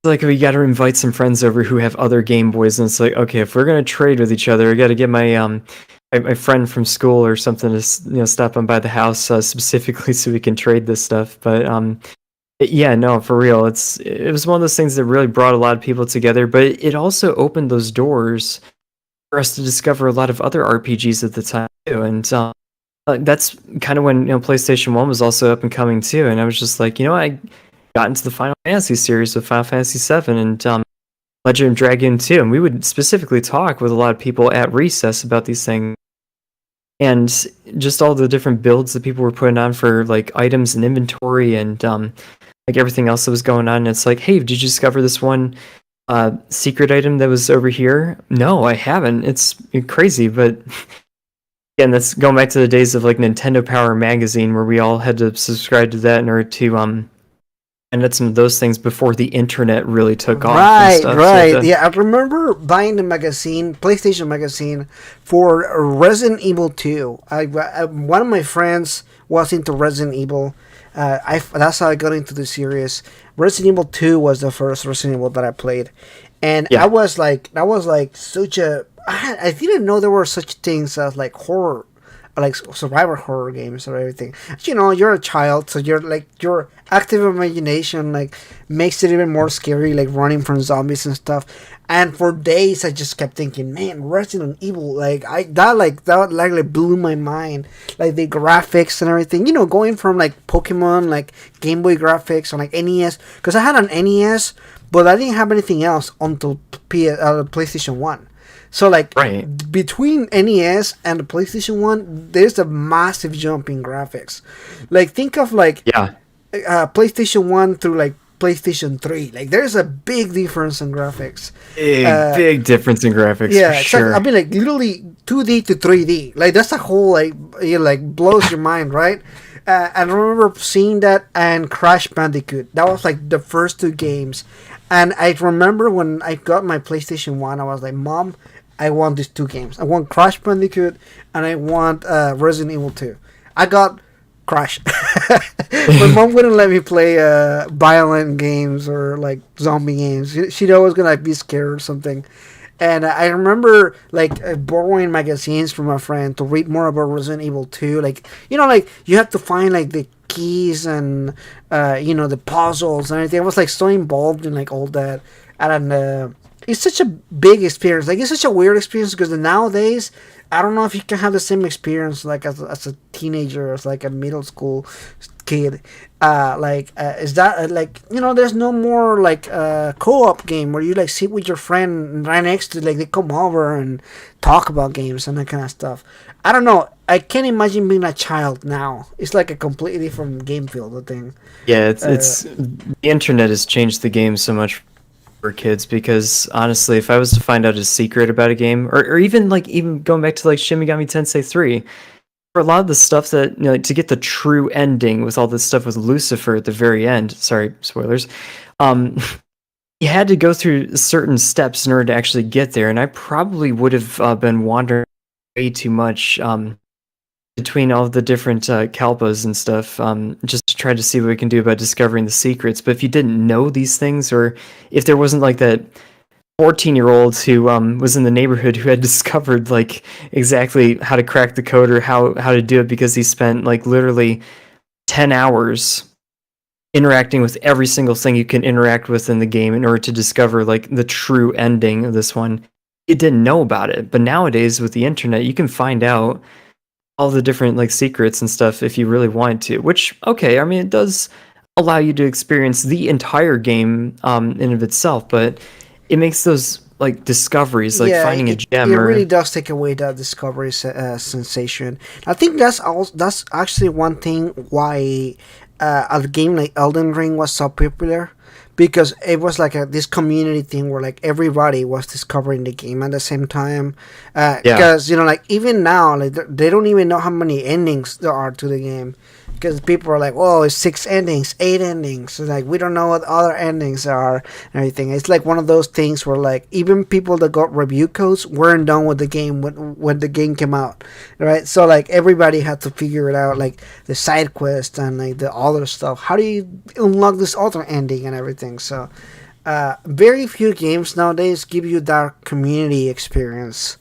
like we got to invite some friends over who have other Game Boys, and it's like, okay, if we're gonna trade with each other, I got to get my friend from school or something to stop on by the house specifically so we can trade this stuff. But yeah, no, for real, it was one of those things that really brought a lot of people together, but it also opened those doors for us to discover a lot of other RPGs at the time too, and that's kind of when PlayStation 1 was also up and coming too, and I was just like, I got into the Final Fantasy series with Final Fantasy 7 and Legend of Dragon 2, and we would specifically talk with a lot of people at recess about these things and just all the different builds that people were putting on for like items and inventory and like everything else that was going on. And it's like, hey, did you discover this one secret item that was over here? No, I haven't. It's crazy, but again, that's going back to the days of like Nintendo Power magazine where we all had to subscribe to that in order to and it's some of those things before the internet really took off and Right, stuff. So right. the Yeah, I remember buying the magazine, PlayStation magazine, for Resident Evil 2. One of my friends was into Resident Evil. That's how I got into the series. Resident Evil 2 was the first Resident Evil that I played, and I yeah, was like, that was like such a. I didn't know there were such things as like horror, like survivor horror games or everything. You know, you're a child, so you're like your active imagination like makes it even more scary, like running from zombies and stuff. And for days, I just kept thinking, man, Resident Evil, like that blew my mind, like the graphics and everything. You know, going from like Pokemon, like Game Boy graphics on like NES, because I had an NES, but I didn't have anything else until PlayStation One. So like right. between NES and the PlayStation One, there's a massive jump in graphics. Like think of like Yeah, PlayStation One through like PlayStation Three. Like there's a big difference in graphics. Uh, big difference in graphics for yeah, exactly. I sure. mean, like literally 2D to 3D. Like that's a whole like it like blows your mind, right? I remember seeing that and Crash Bandicoot. That was like the first two games, and I remember when I got my PlayStation One, I was like, "Mom, I want these two games. I want Crash Bandicoot and I want Resident Evil 2." I got Crash. My mom wouldn't let me play violent games or like zombie games. She'd always gonna like, be scared or something. And I remember like borrowing magazines from a friend to read more about Resident Evil 2. Like you know, like you have to find like the keys and you know the puzzles and everything. I was like so involved in like all that, and it's such a big experience. Like it's such a weird experience because nowadays I don't know if you can have the same experience like as a teenager, as like a middle school kid. Is that like you know? There's no more like co-op game where you like sit with your friend right next to like they come over and talk about games and that kind of stuff. I don't know. I can't imagine being a child now. It's like a completely different game field. I think. Yeah, Uh, it's the internet has changed the game so much for kids because honestly, if I was to find out a secret about a game, or even like even going back to like Shin Megami Tensei 3, for a lot of the stuff that you know, like, to get the true ending with all this stuff with Lucifer at the very end, sorry, spoilers, um, you had to go through certain steps in order to actually get there, and I probably would have been wandering way too much between all of the different kalpas and stuff, just to try to see what we can do about discovering the secrets. But if you didn't know these things, or if there wasn't like that 14-year-old who was in the neighborhood who had discovered like exactly how to crack the code or how to do it because he spent like literally 10 hours interacting with every single thing you can interact with in the game in order to discover like the true ending of this one. You didn't know about it, but nowadays with the internet you can find out all the different like secrets and stuff if you really wanted to, which okay, I mean it does allow you to experience the entire game in of itself, but it makes those like discoveries like Yeah, finding a it gem really or does take away that discovery sensation. I think that's actually one thing why a game like Elden Ring was so popular because it was like this community thing where like everybody was discovering the game at the same time. yeah. Because you know, like even now, like they don't even know how many endings there are to the game. Because people are like, "Oh, it's 6 endings, 8 endings." So like we don't know what other endings are and everything. It's like one of those things where like even people that got review codes weren't done with the game when the game came out, right? So like everybody had to figure it out, like the side quest and like the other stuff. How do you unlock this other ending and everything? So very few games nowadays give you that community experience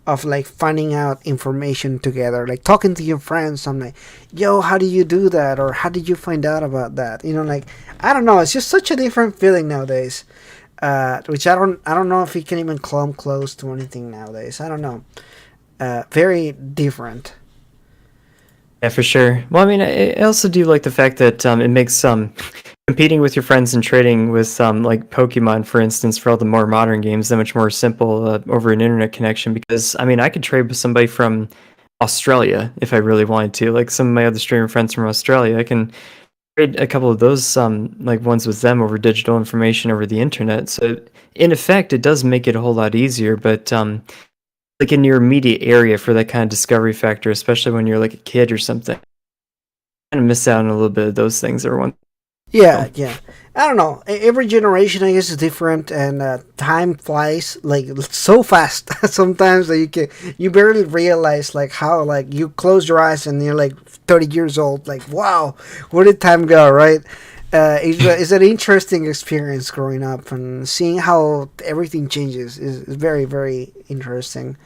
of like finding out information together, like talking to your friends. I'm like, yo, how do you do that, or how did you find out about that? You know, like I don't know. It's just such a different feeling nowadays. Which I don't know if you can even come close to anything nowadays. I don't know. Very different. Yeah, for sure. Well, I mean, I also do like the fact that it makes competing with your friends and trading with like Pokemon, for instance, for all the more modern games, that much more simple over an internet connection. Because I mean, I could trade with somebody from Australia if I really wanted to. Like some of my other streamer friends from Australia, I can trade a couple of those like ones with them over digital information over the internet. So in effect, it does make it a whole lot easier. But like in your immediate area for that kind of discovery factor, especially when you're like a kid or something, kind of miss out on a little bit of those things every once. Yeah, So yeah. I don't know. Every generation, I guess, is different, and time flies like so fast. Sometimes that you barely realize like how like you close your eyes and you're like 30 years old. Like wow, where did time go? Right? It's an interesting experience growing up and seeing how everything changes is very very interesting.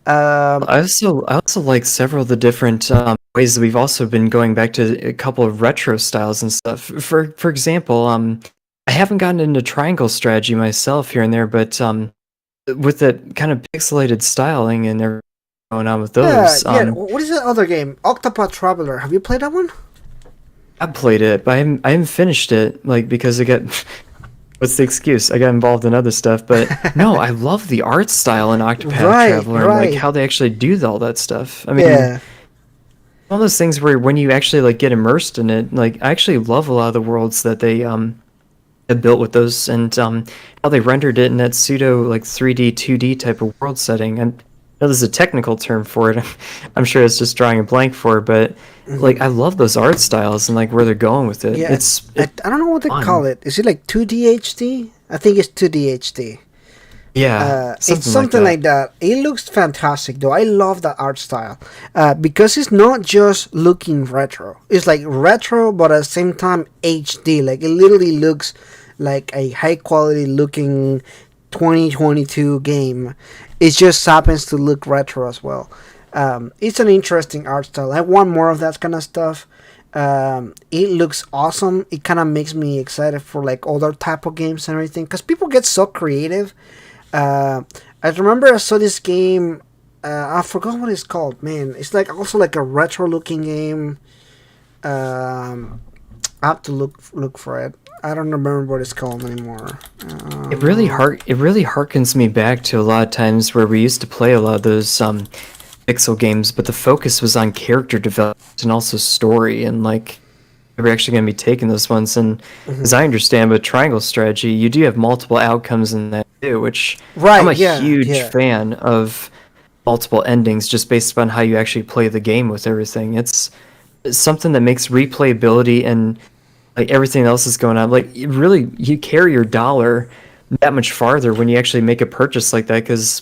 Um, I also like several of the different ways that we've also been going back to a couple of retro styles and stuff. For example, I haven't gotten into triangle strategy myself here and there, but with that kind of pixelated styling and everything going on with yeah, those, yeah. What is the other game? Octopath Traveler. Have you played that one? I played it, but I haven't finished it, like because I got what's the excuse? I got involved in other stuff, but no, I love the art style in Octopath Right, Traveler and like right. how they actually do all that stuff. I mean, Yeah. one of those things where when you actually like get immersed in it, like I actually love a lot of the worlds that they have built with those and how they rendered it in that pseudo like 3D 2D type of world setting. And I know there's a technical term for it. I'm sure it's just drawing a blank for it, but like Hmm. I love those art styles and like where they're going with it. Yeah, It's I don't know what they call fun. it. Is it like 2D HD? I think it's 2D HD. Yeah, It's something like something that. like that. It looks fantastic though. I love that art style because it's not just looking retro. It's like retro, but at the same time HD. Like it literally looks like a high quality looking 2022 game. It just happens to look retro as well. It's an interesting art style. I want more of that kind of stuff. It looks awesome. It kind of makes me excited for like other type of games and everything because people get so creative. uh, I remember I saw this game. I forgot what it's called. Man, it's like also like a retro looking game. Um, I have to look for it. I don't remember what it's called anymore. It really harkens me back to a lot of times where we used to play a lot of those pixel games, but the focus was on character development and also story and like we're actually going to be taking those ones. And as Mhm. I understand, with triangle strategy, you do have multiple outcomes in that too, which I'm Right. a Yeah. huge Yeah. fan of multiple endings just based upon how you actually play the game with everything. It's something that makes replayability and like everything else is going on. Like really, you carry your dollar that much farther when you actually make a purchase like that because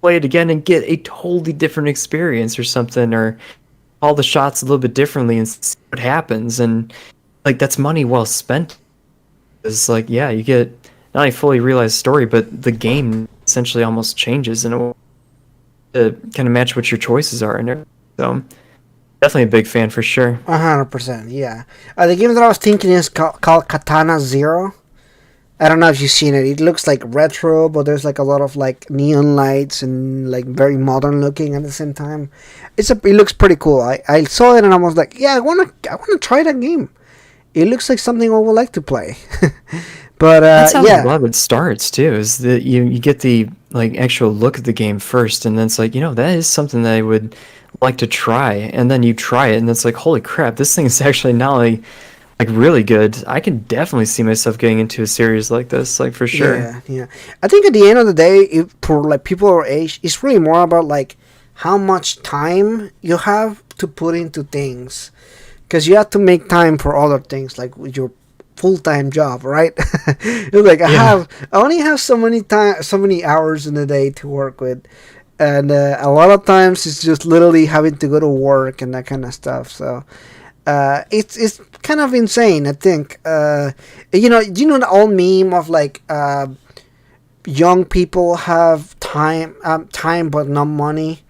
play it again and get a totally different experience or something or all the shots a little bit differently and see what happens and like that's money well spent. It's like yeah, you get not only fully realized story, but the game essentially almost changes in a way to kind of match what your choices are in it. So definitely a big fan for sure. 100%. Yeah. The game that I was thinking is called Katana Zero. I don't know if you've seen it. It looks like retro, but there's like a lot of like neon lights and like very modern looking at the same time. It looks pretty cool. I saw it and I was like, yeah, I wanna try that game. It looks like something I would like to play. But That's how a yeah, lot of it starts too. Is that you get the like actual look at the game first, and then it's like that is something that I would like to try, and then you try it, and it's like holy crap, this thing is actually not only like really good. I can definitely see myself getting into a series like this, like for sure. yeah, yeah. I think at the end of the day, for like people our age, it's really more about like how much time you have to put into things, because you have to make time for other things like with your full-time job, right? It's like Yeah. I only have so many hours in the day to work with, and a lot of times it's just literally having to go to work and that kind of stuff. So it's kind of insane. I think you know the old meme of like young people have time but not money,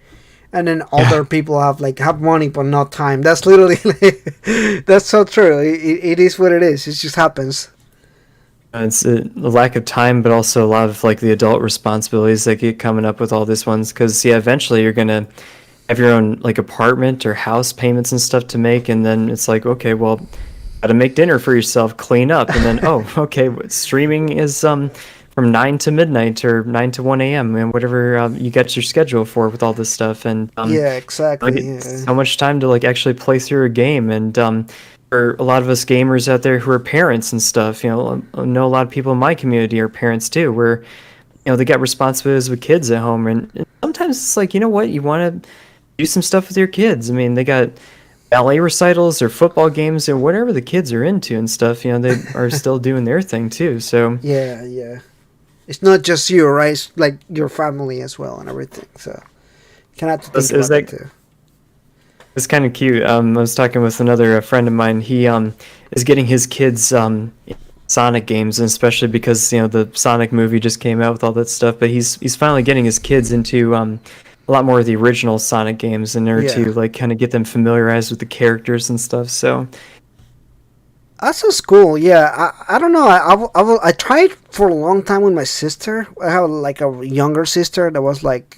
and then Yeah. older people have money but not time. That's literally that's so true. It is what it is. It just happens. It's a lack of time, but also a lot of like the adult responsibilities that get coming up with all these ones. Because yeah, eventually you're gonna have your own like apartment or house payments and stuff to make, and then it's like okay, well, gotta make dinner for yourself, clean up, and then oh, okay, streaming is from 9 to midnight or 9 to 1 a.m. and whatever you get your schedule for with all this stuff, and Yeah, I exactly. get Yeah. so much time to like actually play through a game and for a lot of us gamers out there who are parents and stuff, I know a lot of people in my community are parents too, where they got responsibilities with kids at home, and sometimes it's like, you know what, you want to do some stuff with your kids. I mean, they got ballet recitals or football games or whatever the kids are into and stuff. They are still doing their thing too. So Yeah, yeah. It's not just you, right? It's like your family as well and everything. So you kind of have to think is about that that too. it's kind of cute. I was talking with another friend of mine. He is getting his kids Sonic games, and especially because the Sonic movie just came out with all that stuff. But he's finally getting his kids into a lot more of the original Sonic games in order Yeah. to like kind of get them familiarized with the characters and stuff. So That sounds cool. Yeah, I don't know. I tried for a long time with my sister. I have like a younger sister that was like,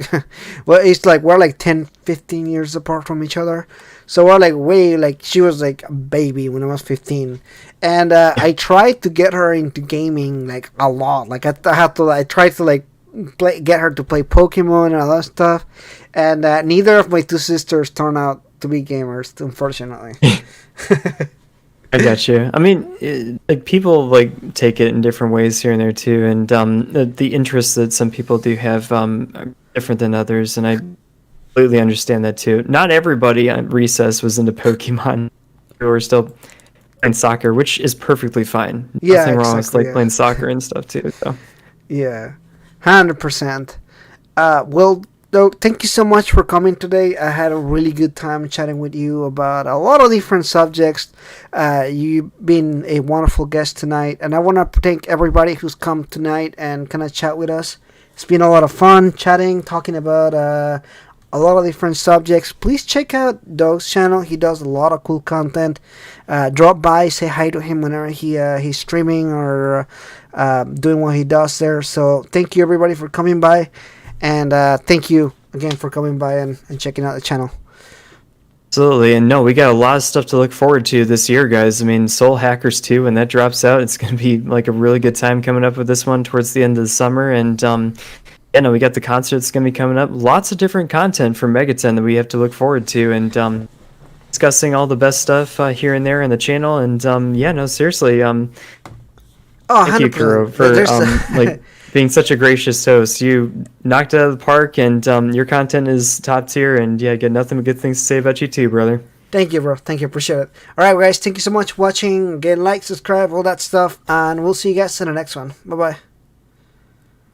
well, it's like we're like 10, 15 years apart from each other. So we're like way, like she was like a baby when I was 15. And I tried to get her into gaming like a lot. Like I tried to like get her to play Pokemon and all that stuff. And neither of my two sisters turned out to be gamers, unfortunately. I got you. I mean, like people like take it in different ways here and there too, and the interests that some people do have are different than others, and I completely understand that too. Not everybody at recess was into Pokemon or still playing soccer, which is perfectly fine. Yeah, Nothing wrong with exactly. like Yeah. playing soccer and stuff too. So Yeah, 100%. Well, though, thank you so much for coming today. I had a really good time chatting with you about a lot of different subjects. You've been a wonderful guest tonight, and I want to thank everybody who's come tonight and kind of chat with us. It's been a lot of fun chatting, talking about a lot of different subjects. Please check out Doug's channel. He does a lot of cool content. Drop by, say hi to him whenever he's streaming or doing what he does there. So thank you everybody for coming by, and thank you again for coming by and checking out the channel. absolutely, and no, we got a lot of stuff to look forward to this year, guys. I mean, Soul Hackers 2, when that drops out, it's going to be like a really good time coming up with this one towards the end of the summer, and yeah, no, we got the concert that's going to be coming up. Lots of different content from Megaten that we have to look forward to, and discussing all the best stuff here and there in the channel. And yeah, no, seriously, Oh, thank you, 100%. Kuro, for There's like being such a gracious host. You knocked it out of the park, and your content is top tier. And yeah, I got nothing but good things to say about you too, brother. Thank you, bro. Thank you. Appreciate it. All right, guys. Thank you so much for watching. Again, like, subscribe, all that stuff. And we'll see you guys in the next one. Bye-bye.